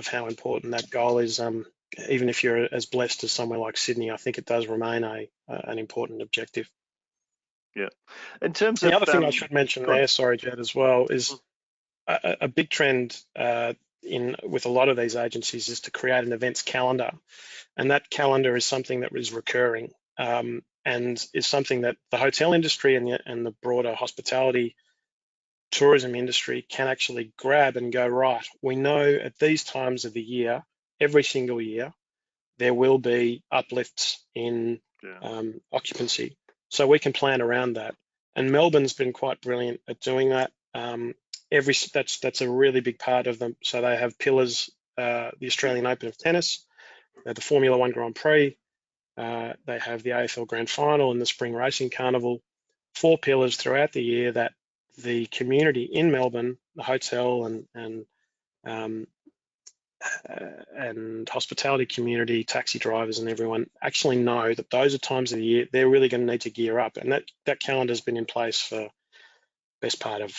how important that goal is. Even if you're as blessed as somewhere like Sydney, I think it does remain an important objective. Yeah. In terms the of other thing I should mention there, sorry, Jed, as well, is a big trend with a lot of these agencies is to create an events calendar, and that calendar is something that is recurring and is something that the hotel industry and the broader hospitality tourism industry can actually grab and go, right, we know at these times of the year, every single year, there will be uplifts in occupancy. So we can plan around that. And Melbourne's been quite brilliant at doing that. That's a really big part of them. So they have pillars, the Australian Open of Tennis, the Formula One Grand Prix, they have the AFL Grand Final and the Spring Racing Carnival, 4 pillars throughout the year that the community in Melbourne, the hotel and hospitality community, taxi drivers and everyone actually know that those are times of the year they're really going to need to gear up. And that calendar has been in place for best part of,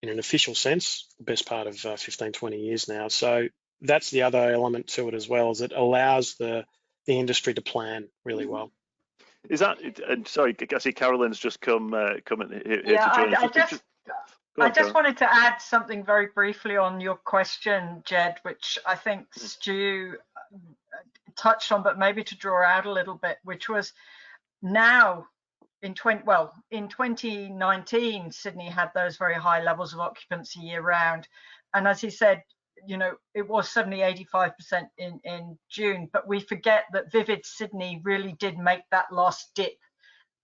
in an official sense, the best part of 15, 20 years now. So that's the other element to it as well, is it allows the industry to plan really well. Is that, and sorry, I see Carolyn's just come here to join us. I just wanted to add something very briefly on your question, Jed, which I think Stu touched on, but maybe to draw out a little bit, which was now in 2019, Sydney had those very high levels of occupancy year round. And as he said, it was 70-85% in June, but we forget that Vivid Sydney really did make that last dip.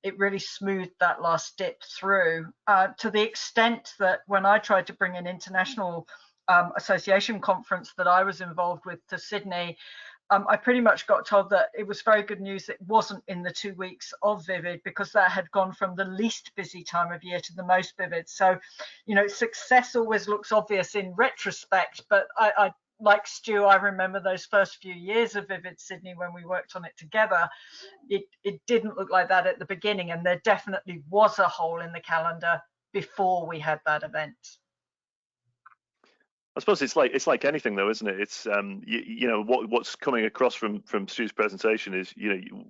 It really smoothed that last dip through to the extent that when I tried to bring an international association conference that I was involved with to Sydney, I pretty much got told that it was very good news it wasn't in the 2 weeks of Vivid, because that had gone from the least busy time of year to the most vivid. So, success always looks obvious in retrospect, but I like Stu, I remember those first few years of Vivid Sydney when we worked on it together. It didn't look like that at the beginning, and there definitely was a hole in the calendar before we had that event. I suppose it's like anything, though, isn't it? It's what's coming across from Stu's presentation is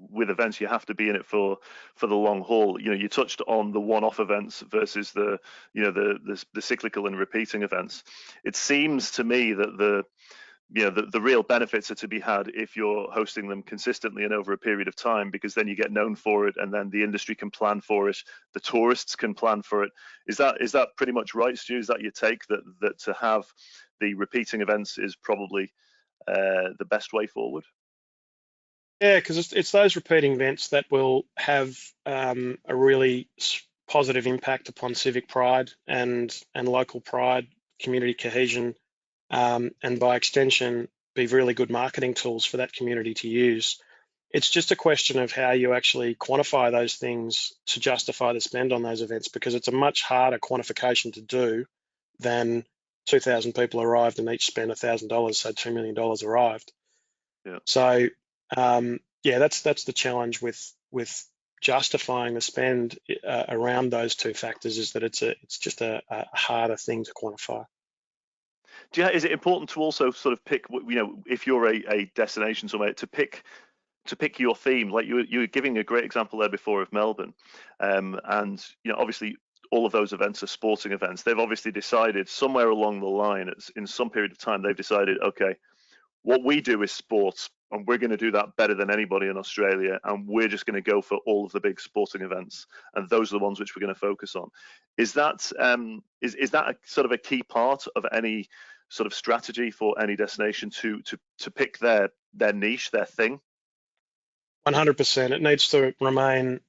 with events you have to be in it for the long haul. You touched on the one-off events versus the cyclical and repeating events. It seems to me that the real benefits are to be had if you're hosting them consistently and over a period of time, because then you get known for it, and then the industry can plan for it, the tourists can plan for it. Is that pretty much right, Stu? Is that your take, that to have the repeating events is probably the best way forward? Yeah, because it's those repeating events that will have a really positive impact upon civic pride and local pride, community cohesion, and by extension, be really good marketing tools for that community to use. it's just a question of how you actually quantify those things to justify the spend on those events, because it's a much harder quantification to do than 2,000 people arrived and each spent $1,000, so $2 million arrived. Yeah. So yeah, that's the challenge with justifying the spend around those two factors, is that it's just a harder thing to quantify. Is it important to also sort of pick, if you're a destination somewhere, to pick your theme? Like you were giving a great example there before of Melbourne, and obviously all of those events are sporting events. They've obviously decided somewhere along the line, in some period of time, they've decided, okay, what we do is sports, and we're going to do that better than anybody in Australia, and we're just going to go for all of the big sporting events, and those are the ones which we're going to focus on. Is that is that a sort of a key part of any sort of strategy for any destination to pick their niche, their thing? 100%. It needs to remain.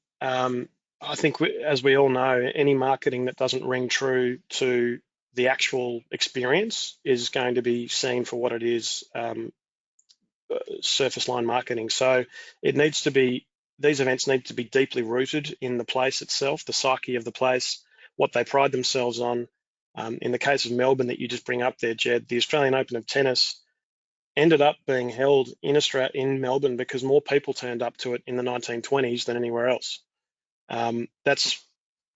I think, as we all know, any marketing that doesn't ring true to the actual experience is going to be seen for what it is, surface line marketing. So it needs to be, these events need to be deeply rooted in the place itself, the psyche of the place, what they pride themselves on. In the case of Melbourne that you just bring up there, Jed, the Australian Open of Tennis ended up being held in Melbourne because more people turned up to it in the 1920s than anywhere else.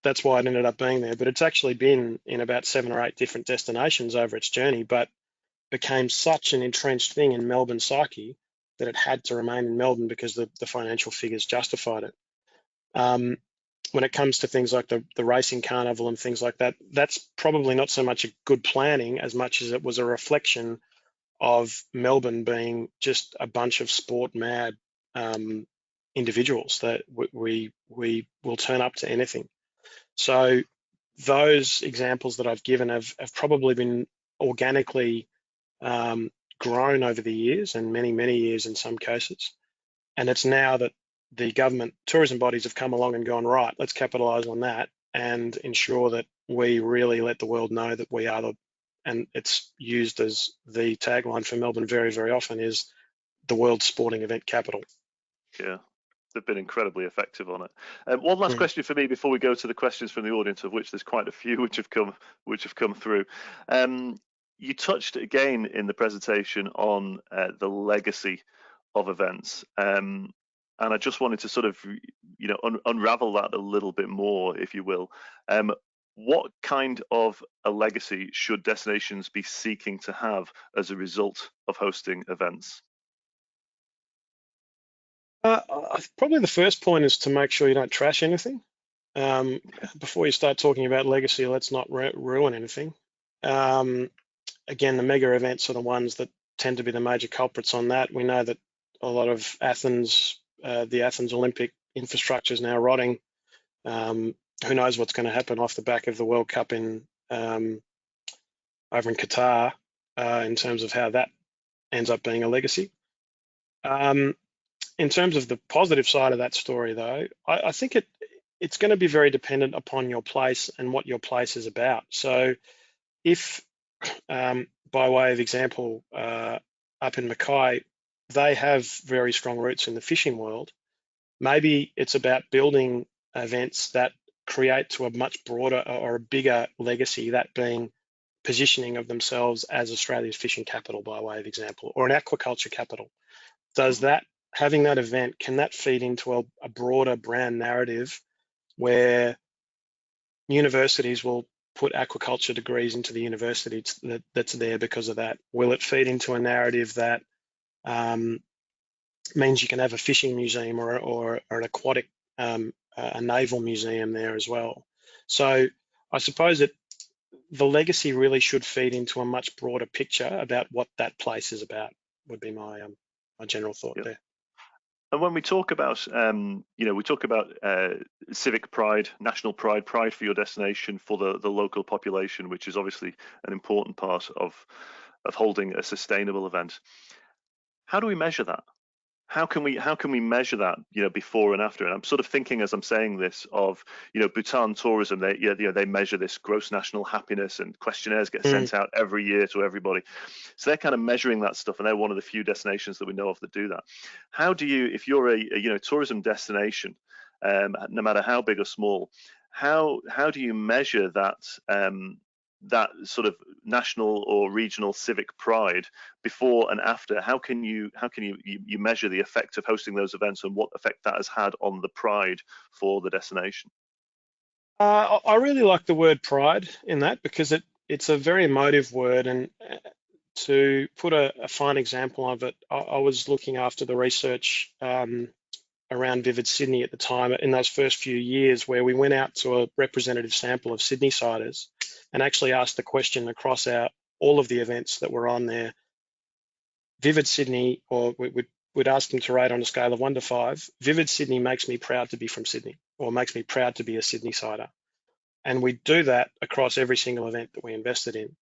That's why it ended up being there. But it's actually been in about 7 or 8 different destinations over its journey, but became such an entrenched thing in Melbourne psyche that it had to remain in Melbourne because the financial figures justified it. When it comes to things like the racing carnival and things like that, that's probably not so much a good planning as much as it was a reflection of Melbourne being just a bunch of sport mad individuals that we will turn up to anything. So those examples that I've given have probably been organically grown over the years, and many years in some cases. And it's now that the government tourism bodies have come along and gone, right, let's capitalize on that and ensure that we really let the world know that we are and it's used as the tagline for Melbourne very, very often, is the world's sporting event capital. Yeah, they've been incredibly effective on it. One last question for me before we go to the questions from the audience, of which there's quite a few which have come through. You touched again in the presentation on the legacy of events, and I just wanted to sort of unravel that a little bit more, if you will. What kind of a legacy should destinations be seeking to have as a result of hosting events? Probably the first point is to make sure you don't trash anything. Before you start talking about legacy, let's not ruin anything. Again, the mega events are the ones that tend to be the major culprits on that. We know that a lot of the Athens Olympic infrastructure is now rotting. Who knows what's going to happen off the back of the World Cup over in Qatar in terms of how that ends up being a legacy. In terms of the positive side of that story, though, I think it's going to be very dependent upon your place and what your place is about. So if, by way of example, up in Mackay, they have very strong roots in the fishing world, maybe it's about building events that create to a much broader or a bigger legacy, that being positioning of themselves as Australia's fishing capital, by way of example, or an aquaculture capital. Does that, having that event, can that feed into a broader brand narrative where universities will put aquaculture degrees into the university that's there because of that? Will it feed into a narrative that means you can have a fishing museum or an aquatic, a naval museum there as well? So I suppose that the legacy really should feed into a much broader picture about what that place is about, would be my general thought there. And when we talk about, we talk about civic pride, national pride, pride for your destination, for the local population, which is obviously an important part of holding a sustainable event. How do we measure that? how can we measure that, before and after? And I'm sort of thinking as I'm saying this of, Bhutan tourism. They measure this gross national happiness, and questionnaires get sent out every year to everybody. So they're kind of measuring that stuff, and they're one of the few destinations that we know of that do that. How do you, if you're a tourism destination, no matter how big or small, how do you measure that sort of national or regional civic pride before and after? How can you measure the effect of hosting those events, and what effect that has had on the pride for the destination? I really like the word pride in that, because it's a very emotive word. And to put a fine example of it, I was looking after the research around Vivid Sydney at the time, in those first few years, where we went out to a representative sample of Sydney-siders and actually asked the question across all of the events that were on there. Vivid Sydney, or we'd ask them to rate on a scale of 1 to 5. Vivid Sydney makes me proud to be from Sydney, or makes me proud to be a Sydney-sider. And we do that across every single event that we invested in.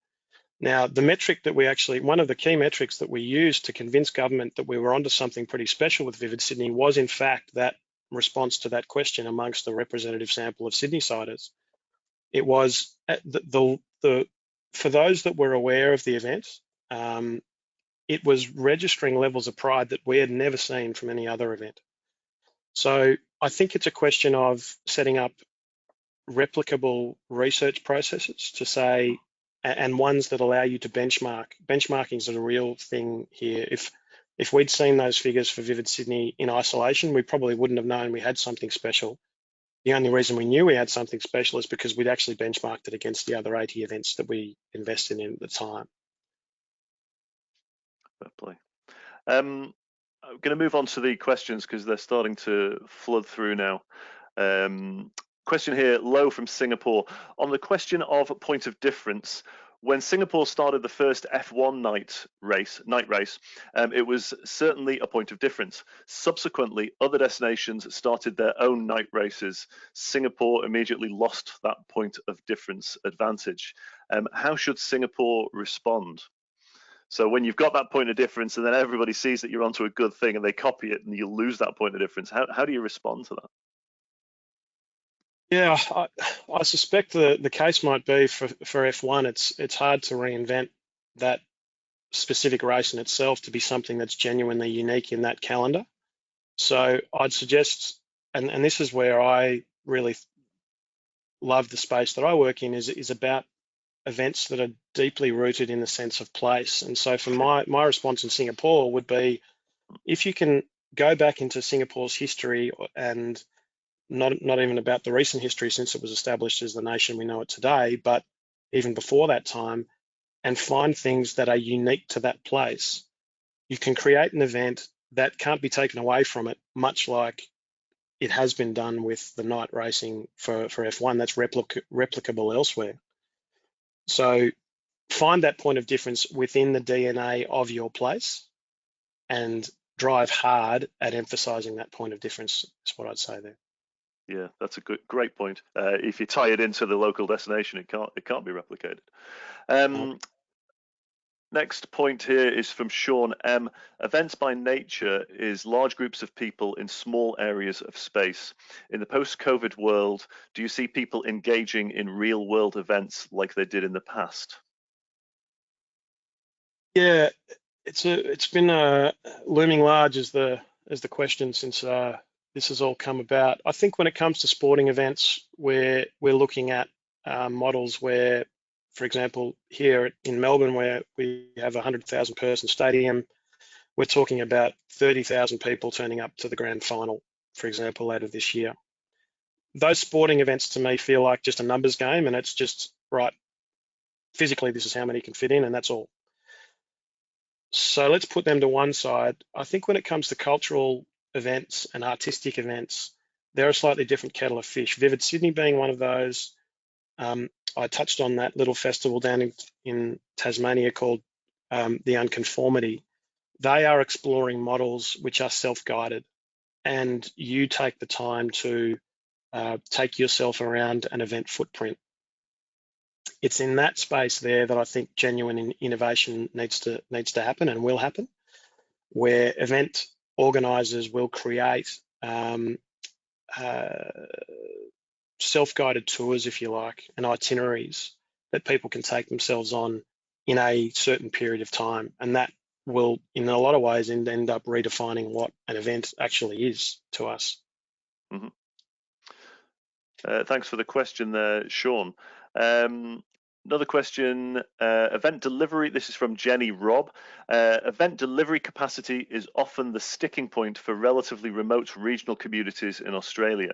Now, the metric that one of the key metrics that we used to convince government that we were onto something pretty special with Vivid Sydney was, in fact, that response to that question amongst the representative sample of Sydney-siders. It was for those that were aware of the event, it was registering levels of pride that we had never seen from any other event. So I think it's a question of setting up replicable research processes to say, and ones that allow you to benchmark. Benchmarking is a real thing here. If we'd seen those figures for Vivid Sydney in isolation, we probably wouldn't have known we had something special. The only reason we knew we had something special is because we'd actually benchmarked it against the other 80 events that we invested in at the time. Fair play. I'm going to move on to the questions because they're starting to flood through now. Question here, Lo from Singapore. On the question of point of difference, when Singapore started the first F1 night race, it was certainly a point of difference. Subsequently, other destinations started their own night races. Singapore immediately lost that point of difference advantage. How should Singapore respond? So when you've got that point of difference and then everybody sees that you're onto a good thing and they copy it and you lose that point of difference, how do you respond to that? Yeah, I suspect the case might be for F1, it's hard to reinvent that specific race in itself to be something that's genuinely unique in that calendar. So I'd suggest, and this is where I really love the space that I work in, is about events that are deeply rooted in the sense of place. And so for my response in Singapore would be, if you can go back into Singapore's history, and not even about the recent history since it was established as the nation we know it today, but even before that time, and find things that are unique to that place, you can create an event that can't be taken away from it, much like it has been done with the night racing for F1 that's replicable elsewhere. So find that point of difference within the DNA of your place and drive hard at emphasizing that point of difference, is what I'd say there. Yeah, that's a great point. If you tie it into the local destination, it can't be replicated. Next point here is from Sean M. Events by nature is large groups of people in small areas of space. In the post-COVID world, do you see people engaging in real-world events like they did in the past? Yeah, it's been looming large as the question since this has all come about. I think when it comes to sporting events, we're looking at models where, for example, here in Melbourne, where we have a 100,000 person stadium, we're talking about 30,000 people turning up to the grand final, for example, later this year. Those sporting events to me feel like just a numbers game, and it's just, right, physically this is how many can fit in, and that's all. So let's put them to one side. I think when it comes to cultural events and artistic events, they're a slightly different kettle of fish. Vivid Sydney being one of those. I touched on that little festival down in Tasmania called the Unconformity. They are exploring models which are self-guided, and you take the time to take yourself around an event footprint. It's in that space there that I think genuine innovation needs to happen and will happen, where event organisers will create self-guided tours, if you like, and itineraries that people can take themselves on in a certain period of time. And that will, in a lot of ways, end up redefining what an event actually is to us. Mm-hmm. Thanks for the question there, Sean. Another question, event delivery, this is from Jenny Robb. Event delivery capacity is often the sticking point for relatively remote regional communities in Australia.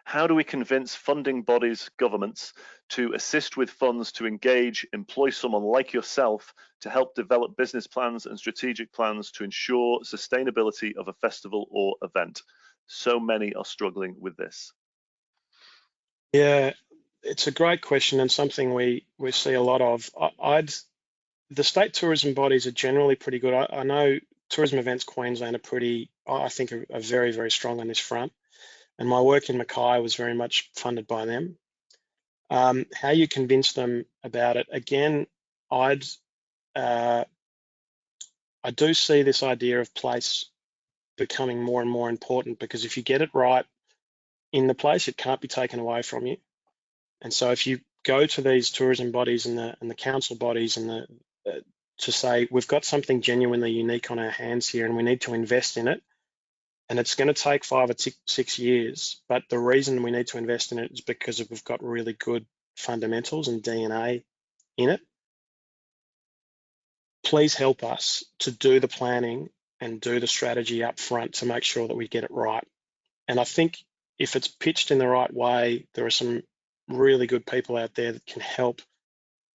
How do we convince funding bodies, governments, to assist with funds to engage, employ someone like yourself to help develop business plans and strategic plans to ensure sustainability of a festival or event? So many are struggling with this. Yeah, it's a great question and something we see a lot of. The state tourism bodies are generally pretty good. I know Tourism Events Queensland I think are very, very strong on this front. And my work in Mackay was very much funded by them. How you convince them about it, again, I do see this idea of place becoming more and more important, because if you get it right in the place, it can't be taken away from you. And so if you go to these tourism bodies and the council bodies and to say, we've got something genuinely unique on our hands here and we need to invest in it, and it's going to take 5 or 6 years, but the reason we need to invest in it is because we've got really good fundamentals and DNA in it. Please help us to do the planning and do the strategy up front to make sure that we get it right. And I think if it's pitched in the right way, there are some really good people out there that can help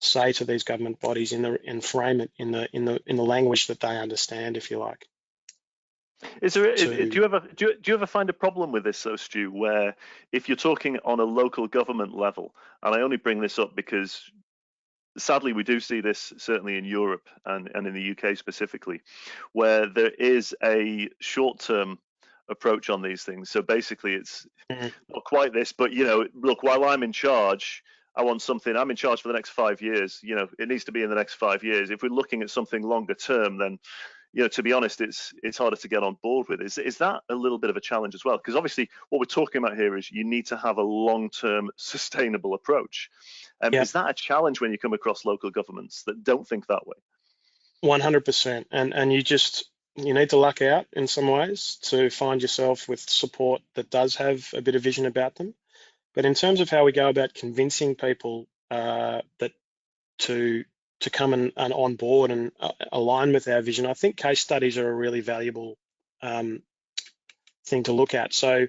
say to these government bodies and frame it in the language that they understand, if you like. Do you ever find a problem with this, though, Stu, where if you're talking on a local government level, and I only bring this up because sadly we do see this certainly in Europe and in the UK specifically, where there is a short-term approach on these things. So basically it's not quite this, but look, while I'm in charge, I want something, I'm in charge for the next 5 years, it needs to be in the next 5 years. If we're looking at something longer term, then to be honest, it's harder to get on board with. Is that a little bit of a challenge as well? Because obviously what we're talking about here is you need to have a long-term sustainable approach. Is that a challenge when you come across local governments that don't think that way? 100%. And you need to luck out in some ways to find yourself with support that does have a bit of vision about them. But in terms of how we go about convincing people that to come and on board and align with our vision, I think case studies are a really valuable thing to look at. So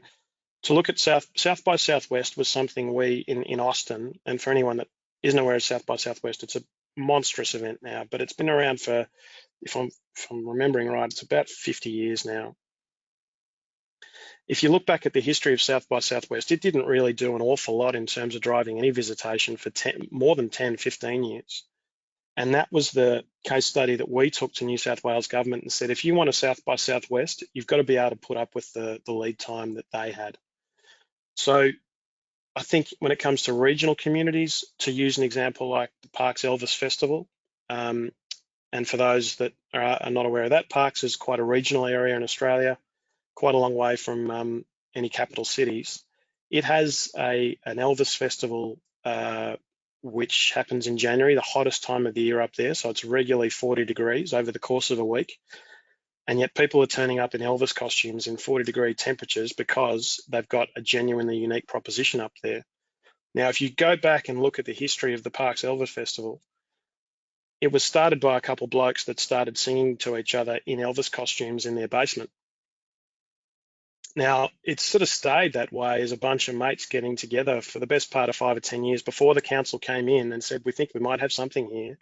to look at South by Southwest was something we in Austin, and for anyone that isn't aware of South by Southwest, it's a monstrous event now, but it's been around for, if I'm remembering right, it's about 50 years now. If you look back at the history of South by Southwest, it didn't really do an awful lot in terms of driving any visitation for more than 10, 15 years. And that was the case study that we took to New South Wales government and said, if you want a South by Southwest, you've got to be able to put up with the lead time that they had. So I think when it comes to regional communities, to use an example like the Parks Elvis Festival, and for those that are not aware of that, Parks is quite a regional area in Australia, quite a long way from any capital cities. It has an Elvis Festival which happens in January, the hottest time of the year up there. So it's regularly 40 degrees over the course of a week. And yet people are turning up in Elvis costumes in 40-degree temperatures because they've got a genuinely unique proposition up there. Now, if you go back and look at the history of the Parks Elvis Festival, it was started by a couple of blokes that started singing to each other in Elvis costumes in their basement. Now, it's sort of stayed that way as a bunch of mates getting together for the best part of 5 or 10 years before the council came in and said, we think we might have something here.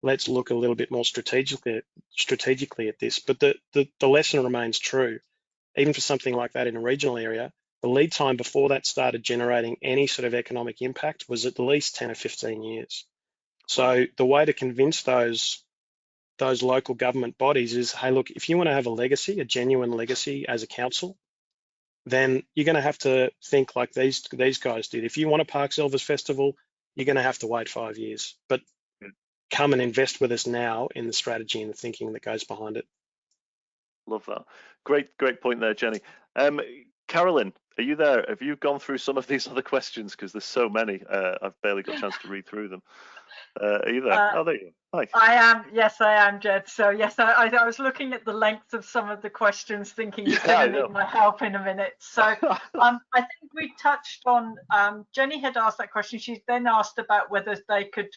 Let's look a little bit more strategically at this. But the lesson remains true. Even for something like that in a regional area, the lead time before that started generating any sort of economic impact was at least 10 or 15 years. So the way to convince those local government bodies is, hey, look, if you want to have a legacy, a genuine legacy as a council, then you're going to have to think like these guys did. If you want a Parks Elvis Festival, you're going to have to wait 5 years. But come and invest with us now in the strategy and the thinking that goes behind it. Love that. Great point there, Jenny. Carolyn, are you there? Have you gone through some of these other questions? Because there's so many. I've barely got a chance to read through them. Are you there? Oh, there you are. Hi. I am. Yes, I am, Jed. So yes, I was looking at the length of some of the questions, thinking you're going to need my help in a minute. So I think we touched on, Jenny had asked that question. She then asked about whether they could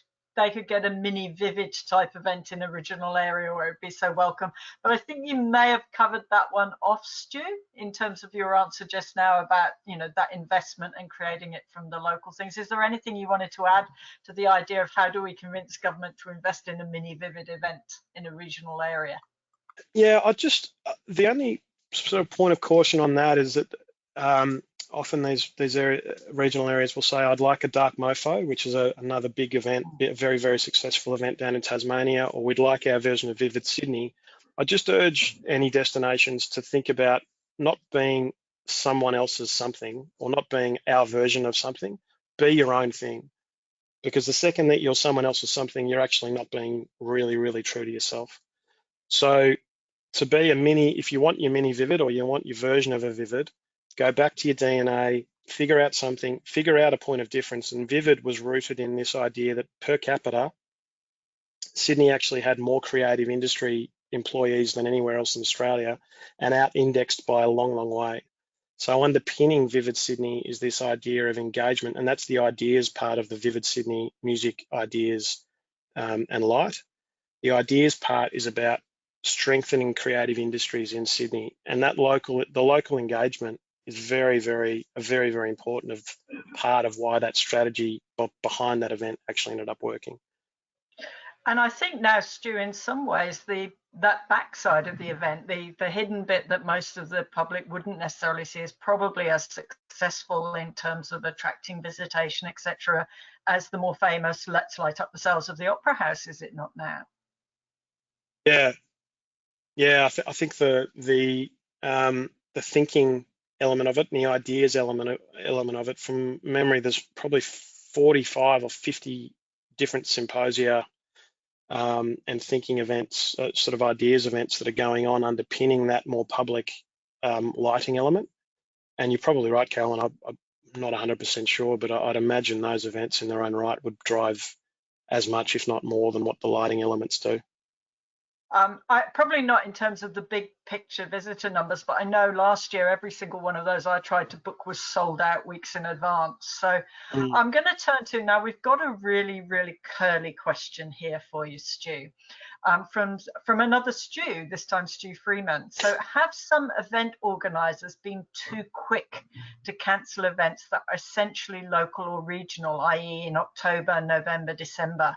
get a mini Vivid type event in a regional area where it'd be so welcome. But I think you may have covered that one off, Stu, in terms of your answer just now about, you know, that investment and creating it from the local things. Is there anything you wanted to add to the idea of how do we convince government to invest in a mini Vivid event in a regional area? Yeah, the only sort of point of caution on that is that often these regional areas will say, I'd like a dark mofo, which is another big event, a very, very successful event down in Tasmania, or we'd like our version of Vivid Sydney. I just urge any destinations to think about not being someone else's something or not being our version of something. Be your own thing. Because the second that you're someone else's something, you're actually not being really, really true to yourself. So to be a mini, if you want your mini Vivid or you want your version of a Vivid, go back to your DNA, figure out something, figure out a point of difference. And Vivid was rooted in this idea that per capita, Sydney actually had more creative industry employees than anywhere else in Australia and out-indexed by a long, long way. So underpinning Vivid Sydney is this idea of engagement, and that's the ideas part of the Vivid Sydney music ideas and light. The ideas part is about strengthening creative industries in Sydney, and that the local engagement is very, very important of part of why that strategy behind that event actually ended up working. And I think now, Stu, in some ways, that backside of the event, the hidden bit that most of the public wouldn't necessarily see, is probably as successful in terms of attracting visitation, etc., as the more famous Let's Light Up the Cells of the Opera House, is it not now? Yeah, I think the thinking element of it and the ideas element of it, from memory, there's probably 45 or 50 different symposia and thinking events, sort of ideas events that are going on underpinning that more public lighting element. And you're probably right, Carolyn, I'm not 100% sure, but I'd imagine those events in their own right would drive as much, if not more, than what the lighting elements do. Probably not in terms of the big picture visitor numbers, but I know last year every single one of those I tried to book was sold out weeks in advance. So I'm going to turn to, now we've got a really, really curly question here for you, Stu, from another Stu, this time Stu Freeman. So have some event organisers been too quick to cancel events that are essentially local or regional, i.e. in October, November, December,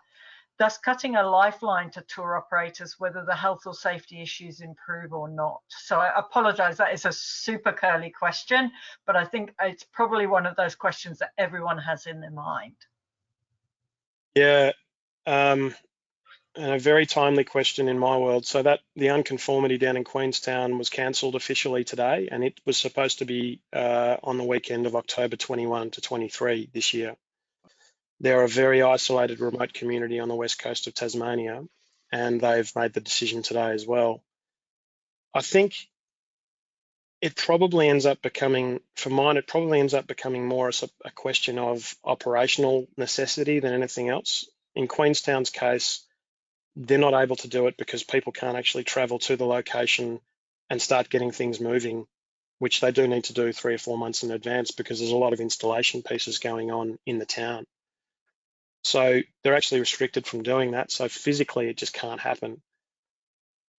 thus cutting a lifeline to tour operators whether the health or safety issues improve or not? So I apologise, that is a super curly question, but I think it's probably one of those questions that everyone has in their mind. Yeah, and a very timely question in my world. So that the unconformity down in Queenstown was cancelled officially today, and it was supposed to be on the weekend of October 21 to 23 this year. They're a very isolated remote community on the west coast of Tasmania, and they've made the decision today as well. I think it probably ends up becoming, for mine, it probably ends up becoming more a question of operational necessity than anything else. In Queenstown's case, they're not able to do it because people can't actually travel to the location and start getting things moving, which they do need to do 3 or 4 months in advance because there's a lot of installation pieces going on in the town. So they're actually restricted from doing that. So physically, it just can't happen.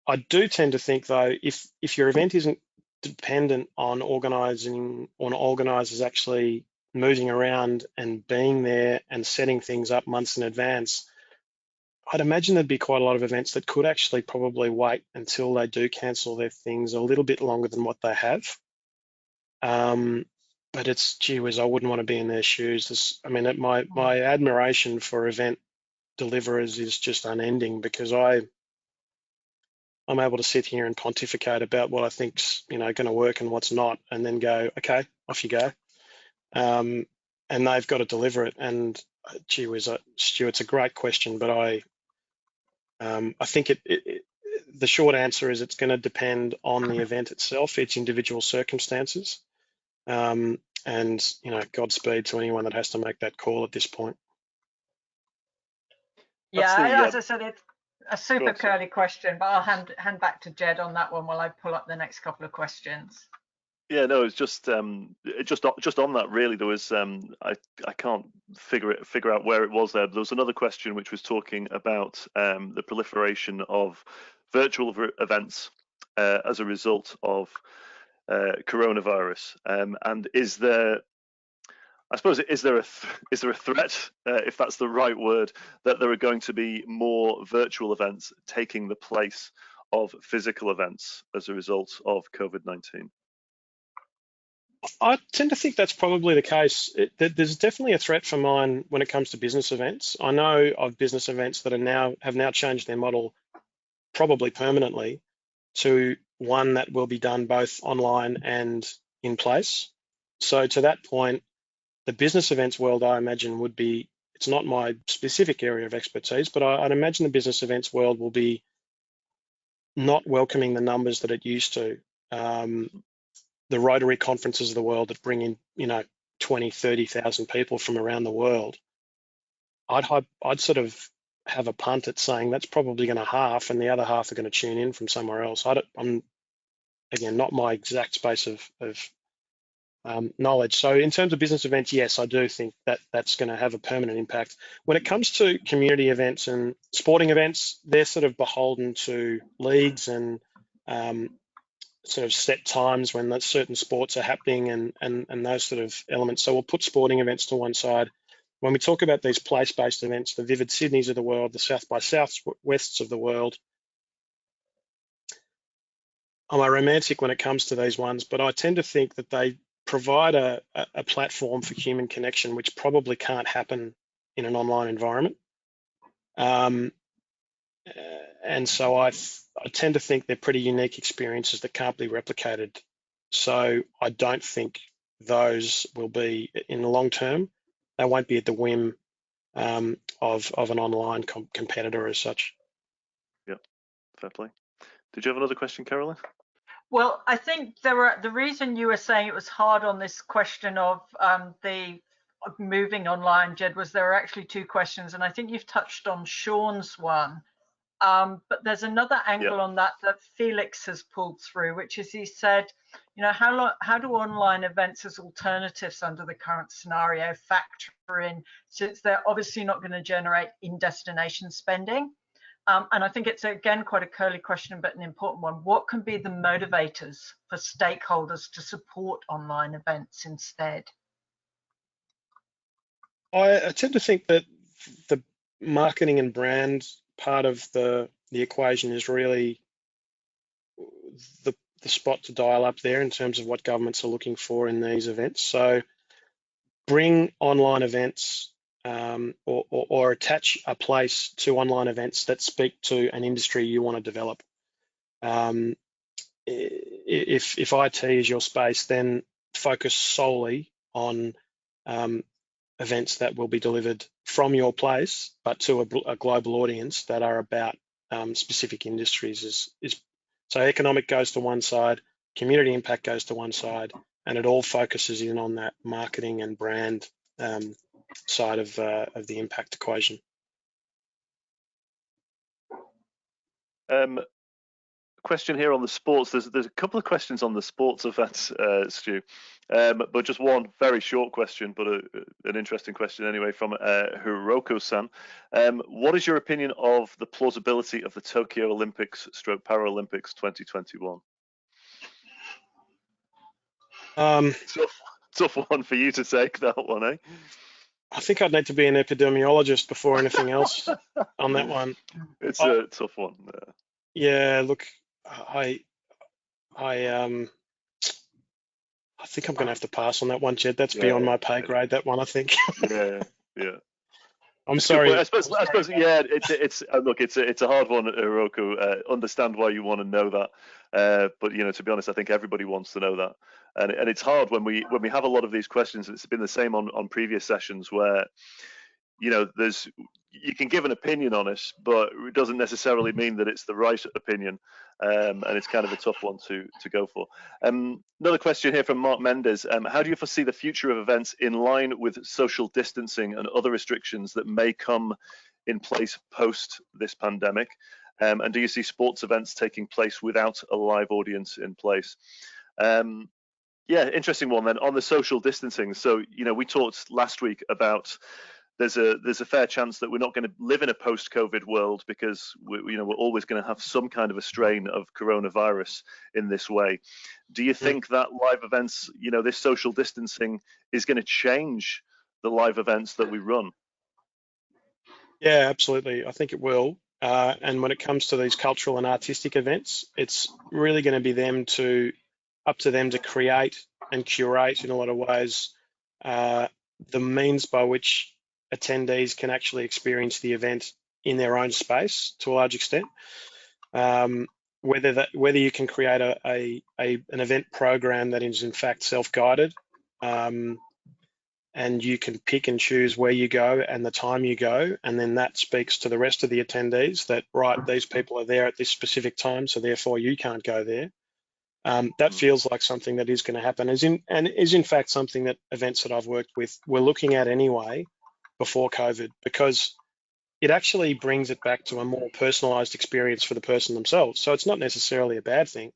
I do tend to think, though, if your event isn't dependent on organisers actually moving around and being there and setting things up months in advance, I'd imagine there'd be quite a lot of events that could actually probably wait until they do cancel their things a little bit longer than what they have. But it's, gee whiz, I wouldn't want to be in their shoes. I mean, my admiration for event deliverers is just unending, because I'm able to sit here and pontificate about what I think's, going to work and what's not, and then go, okay, off you go. And they've got to deliver it. And gee whiz, Stu, it's a great question, but I think the short answer is it's going to depend on the event itself, its individual circumstances. And, you know, Godspeed to anyone that has to make that call at this point. Yeah, as I said, it's a super curly question, but I'll hand back to Jed on that one while I pull up the next couple of questions. Yeah, no, it's just on that really. There was I can't figure out where it was there. But there was another question which was talking about the proliferation of virtual events as a result of coronavirus, and is there, I suppose, is there a threat, if that's the right word, that there are going to be more virtual events taking the place of physical events as a result of COVID-19? I tend to think that's probably the case. There's definitely a threat for mine when it comes to business events. I know of business events that have now changed their model, probably permanently, to one that will be done both online and in place. So to that point, the business events world, I imagine, would be, it's not my specific area of expertise, but I'd imagine the business events world will be not welcoming the numbers that it used to. The Rotary conferences of the world that bring in, you know, 20, 30,000 people from around the world, I'd sort of have a punt at saying that's probably going to half, and the other half are going to tune in from somewhere else. I'm, again, not my exact space of knowledge. So in terms of business events, yes, I do think that that's going to have a permanent impact. When it comes to community events and sporting events, they're sort of beholden to leagues and sort of set times when certain sports are happening and those sort of elements. So we'll put sporting events to one side. When we talk about these place-based events, the Vivid Sydneys of the world, the South by Southwests of the world, I'm a romantic when it comes to these ones, but I tend to think that they provide a platform for human connection, which probably can't happen in an online environment. And so I tend to think they're pretty unique experiences that can't be replicated. So I don't think those will be, in the long term, they won't be at the whim of an online competitor as such. Yeah, fair play. Did you have another question, Caroline? Well, I think the reason you were saying it was hard on this question of the moving online, Jed, was there are actually two questions, and I think you've touched on Sean's one. But there's another angle on that Felix has pulled through, which is he said, you know, how do online events as alternatives under the current scenario factor in, since they're obviously not going to generate in-destination spending? And I think it's, again, quite a curly question, but an important one. What can be the motivators for stakeholders to support online events instead? I tend to think that the marketing and brand part of the equation is really the spot to dial up there in terms of what governments are looking for in these events. So bring online events or attach a place to online events that speak to an industry you want to develop. If IT is your space, then focus solely on events that will be delivered from your place, but to a global audience that are about specific industries. So economic goes to one side, community impact goes to one side, and it all focuses in on that marketing and brand side of the impact equation. Question here on the sports. There's a couple of questions on the sports events, Stu, but just one very short question, but an interesting question anyway, from Hiroko-san. What is your opinion of the plausibility of the Tokyo Olympics / Paralympics 2021? Tough one for you to take, that one, eh? I think I'd need to be an epidemiologist before anything else on that one. It's a tough one. Yeah, look, I think I'm going to have to pass on that one, Jed. That's beyond my pay grade, that one, I think. Yeah. I'm sorry. I suppose, yeah. It's look, it's a hard one, Hiroko. Understand why you want to know that, but you know, to be honest, I think everybody wants to know that, and it's hard when we have a lot of these questions. It's been the same on previous sessions where, you know, you can give an opinion on it, but it doesn't necessarily mean that it's the right opinion, and it's kind of a tough one to go for. Another question here from Mark Mendes. How do you foresee the future of events in line with social distancing and other restrictions that may come in place post this pandemic? And do you see sports events taking place without a live audience in place? Yeah, interesting one then on the social distancing. So, we talked last week about there's a fair chance that we're not going to live in a post-COVID world because we're always going to have some kind of a strain of coronavirus in this way. Do you think that live events, this social distancing is going to change the live events that we run? Yeah, absolutely. I think it will. And when it comes to these cultural and artistic events, it's really going to be up to them to create and curate in a lot of ways the means by which attendees can actually experience the event in their own space to a large extent. Whether you can create an event program that is in fact self-guided, and you can pick and choose where you go and the time you go, and then that speaks to the rest of the attendees that, right, these people are there at this specific time, so therefore you can't go there. That feels like something that is going to happen, is in fact something that events that I've worked with were looking at anyway before COVID, because it actually brings it back to a more personalized experience for the person themselves. So it's not necessarily a bad thing.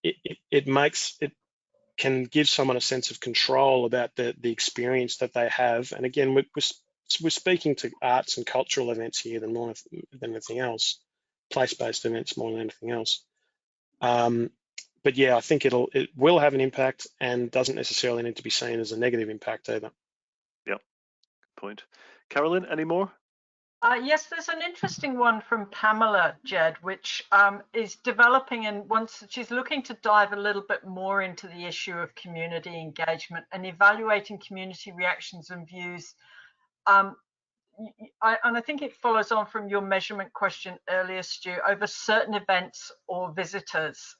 It can give someone a sense of control about the experience that they have. And again, we're speaking to arts and cultural events here more than anything else, place-based events more than anything else. But yeah, I think it will have an impact and doesn't necessarily need to be seen as a negative impact either. Yep, good point. Carolyn, any more? Yes, there's an interesting one from Pamela, Jed, which is developing, and she's looking to dive a little bit more into the issue of community engagement and evaluating community reactions and views. And I think it follows on from your measurement question earlier, Stu, over certain events or visitors,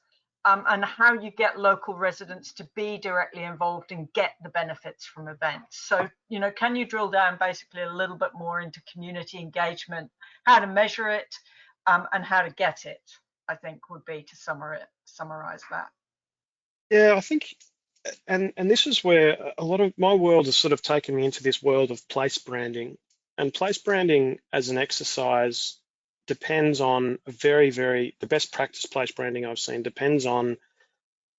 and how you get local residents to be directly involved and get the benefits from events. So, can you drill down basically a little bit more into community engagement, how to measure it, and how to get it, I think would be to summarize that. Yeah, I think, and this is where a lot of my world has sort of taken me into this world of place branding. And place branding as an exercise depends on the best practice place branding I've seen depends on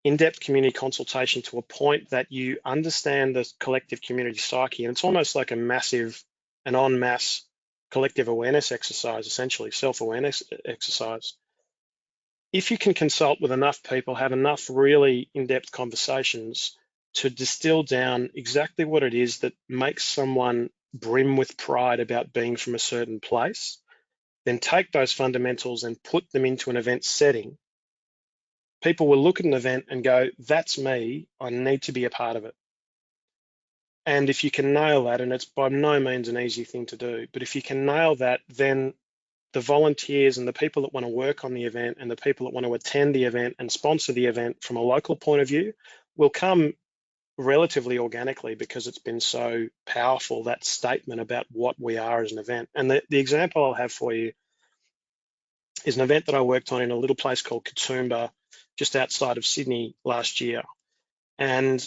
in-depth community consultation to a point that you understand the collective community psyche. And it's almost like an en masse collective awareness exercise, essentially self-awareness exercise. If you can consult with enough people, have enough really in-depth conversations to distill down exactly what it is that makes someone brim with pride about being from a certain place, then take those fundamentals and put them into an event setting, people will look at an event and go, that's me, I need to be a part of it. And if you can nail that, and it's by no means an easy thing to do, but if you can nail that, then the volunteers and the people that want to work on the event and the people that want to attend the event and sponsor the event from a local point of view will come relatively organically, because it's been so powerful, that statement about what we are as an event. And the example I'll have for you is an event that I worked on in a little place called Katoomba, just outside of Sydney last year. And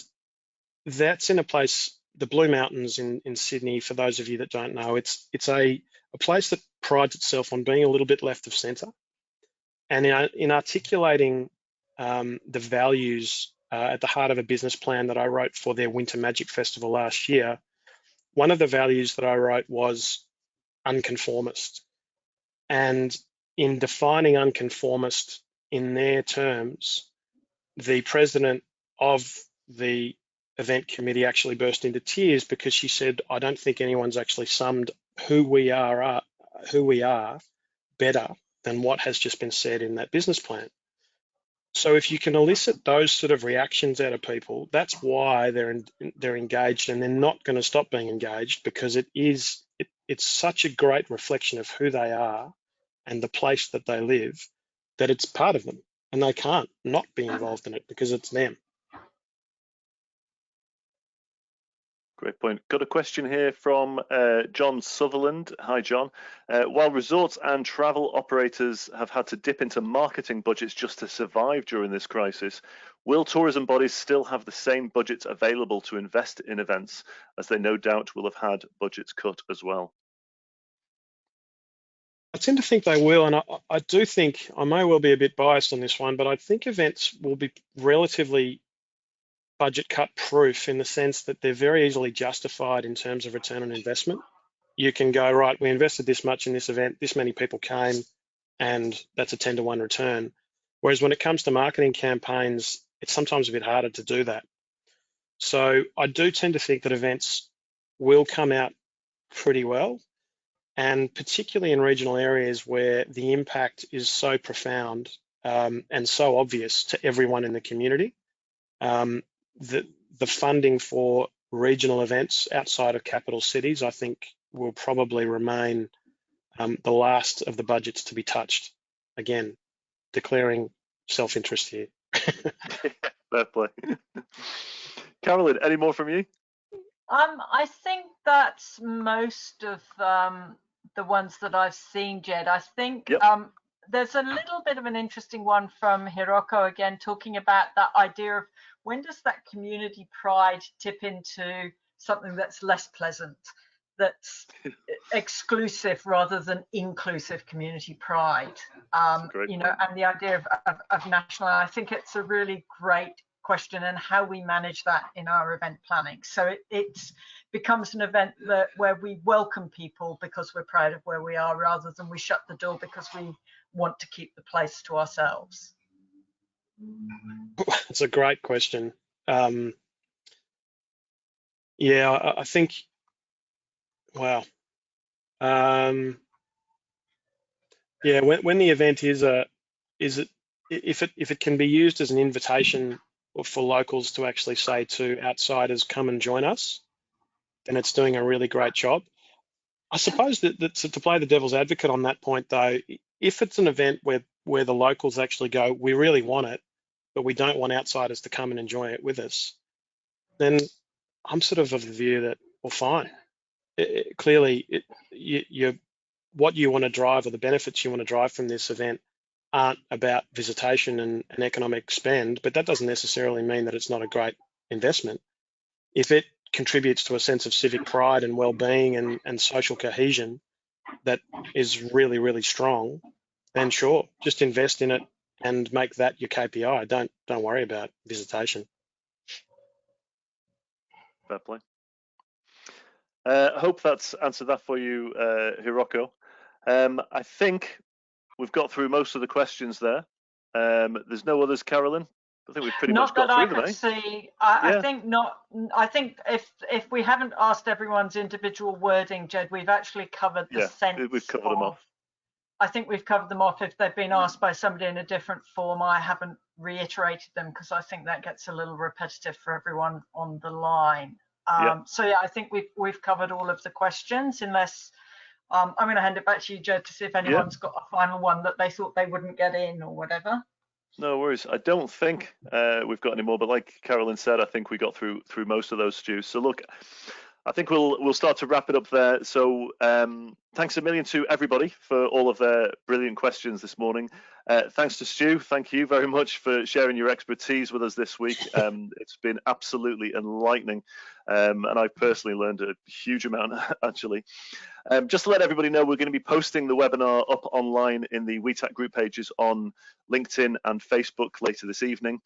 that's in a place, the Blue Mountains in Sydney, for those of you that don't know, it's a place that prides itself on being a little bit left of centre. And in articulating the values at the heart of a business plan that I wrote for their Winter Magic Festival last year, one of the values that I wrote was unconformist. And in defining unconformist in their terms, the president of the event committee actually burst into tears, because she said, I don't think anyone's actually summed who we are better than what has just been said in that business plan. So if you can elicit those sort of reactions out of people, that's why they're engaged, and they're not going to stop being engaged, because it's such a great reflection of who they are and the place that they live, that it's part of them, and they can't not be involved in it because it's them. Great point. Got a question here from John Sutherland. Hi, John. While resorts and travel operators have had to dip into marketing budgets just to survive during this crisis, will tourism bodies still have the same budgets available to invest in events, as they no doubt will have had budgets cut as well? I tend to think they will, and I do think, I may well be a bit biased on this one, but I think events will be relatively budget cut proof in the sense that they're very easily justified in terms of return on investment. You can go, right, we invested this much in this event, this many people came, and that's a 10-to-1 return. Whereas when it comes to marketing campaigns, it's sometimes a bit harder to do that. So I do tend to think that events will come out pretty well, and particularly in regional areas where the impact is so profound and so obvious to everyone in the community. The funding for regional events outside of capital cities, I think, will probably remain the last of the budgets to be touched. Again, declaring self-interest here. Fair play. Carolyn, any more from you? I think that's most of the ones that I've seen, Jed. I think there's a little bit of an interesting one from Hiroko again, talking about that idea of when does that community pride tip into something that's less pleasant, that's exclusive rather than inclusive community pride. You know, and the idea of national, I think it's a really great question, and how we manage that in our event planning. So it becomes an event where we welcome people because we're proud of where we are, rather than we shut the door because we want to keep the place to ourselves. It's a great question. Yeah, I think, wow. Yeah, when the event if it can be used as an invitation for locals to actually say to outsiders, come and join us, then it's doing a really great job. I suppose that to play the devil's advocate on that point, though, if it's an event where the locals actually go, we really want it, but we don't want outsiders to come and enjoy it with us, then I'm sort of the view that, well, fine. Clearly, what you want to drive, or the benefits you want to drive from this event, aren't about visitation and economic spend, but that doesn't necessarily mean that it's not a great investment. If it contributes to a sense of civic pride and well-being and social cohesion that is really, really strong, then sure, just invest in it and make that your KPI. Don't worry about visitation. Fair play. I hope that's answered that for you, Hiroko. I think we've got through most of the questions there. There's no others, Carolyn? I think we've pretty much got through them. Not that I could see. I think not. I think if we haven't asked everyone's individual wording, Jed, we've actually covered the sense. We've covered them off. I think we've covered them off. If they've been asked by somebody in a different form, I haven't reiterated them because I think that gets a little repetitive for everyone on the line. So yeah, I think we've covered all of the questions, unless I'm going to hand it back to you, Jed, to see if anyone's got a final one that they thought they wouldn't get in or whatever. No worries. I don't think we've got any more, but like Carolyn said, I think we got through most of those, Stu. So look, I think we'll start to wrap it up there. So thanks a million to everybody for all of their brilliant questions this morning. Thanks to Stu. Thank you very much for sharing your expertise with us this week. It's been absolutely enlightening, and I've personally learned a huge amount, actually. Just to let everybody know, we're going to be posting the webinar up online in the WeTAC group pages on LinkedIn and Facebook later this evening.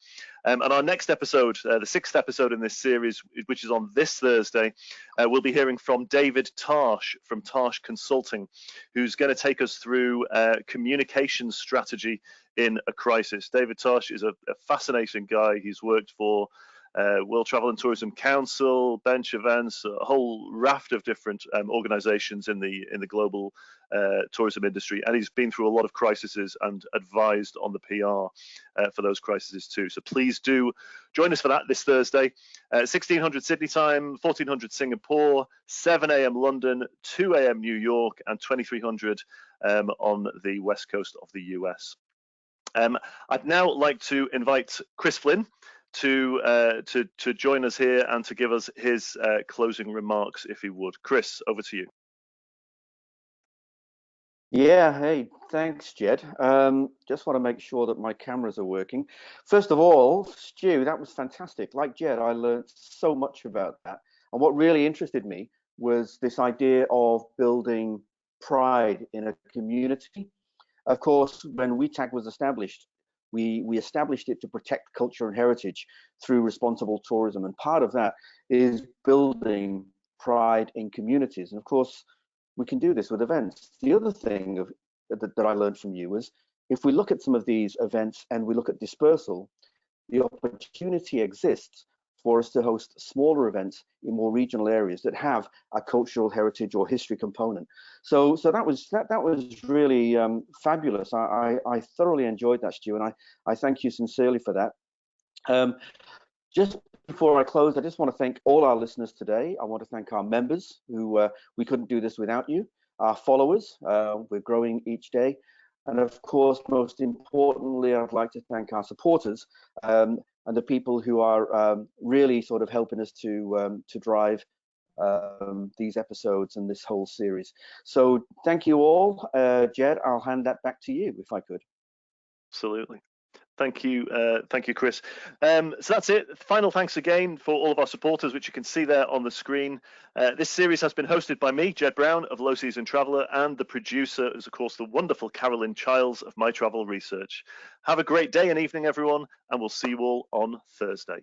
And our next episode, the 6th episode in this series, which is on this Thursday, we'll be hearing from David Tarsh from Tarsh Consulting, who's going to take us through communication strategy in a crisis. David Tarsh is a fascinating guy. He's worked for World Travel and Tourism Council, Bench Events, a whole raft of different organizations in the global tourism industry, and he's been through a lot of crises and advised on the PR for those crises too. So please do join us for that this Thursday, 1600 Sydney time, 1400 Singapore, 7 a.m. London, 2 a.m. New York, and 2300 on the west coast of the US. I'd now like to invite Chris Flynn to join us here and to give us his closing remarks, if he would. Chris, over to you. Yeah, hey, thanks, Jed. Just want to make sure that my cameras are working. First of all, Stu, that was fantastic. Like Jed, I learned so much about that. And what really interested me was this idea of building pride in a community. Of course, when WeTag was established, we established it to protect culture and heritage through responsible tourism. And part of that is building pride in communities. And of course, we can do this with events. The other thing that I learned from you was, if we look at some of these events and we look at dispersal, the opportunity exists for us to host smaller events in more regional areas that have a cultural heritage or history component. So that was really fabulous. I thoroughly enjoyed that, Stu, and I thank you sincerely for that. Just before I close, I just want to thank all our listeners today. I want to thank our members who we couldn't do this without you, our followers, we're growing each day. And of course, most importantly, I'd like to thank our supporters and the people who are really sort of helping us to drive these episodes and this whole series. So thank you all. Jed, I'll hand that back to you if I could. Absolutely. Thank you, Chris. So that's it. Final thanks again for all of our supporters, which you can see there on the screen. This series has been hosted by me, Jed Brown of Low Season Traveller, and the producer is, of course, the wonderful Carolyn Childs of My Travel Research. Have a great day and evening, everyone, and we'll see you all on Thursday.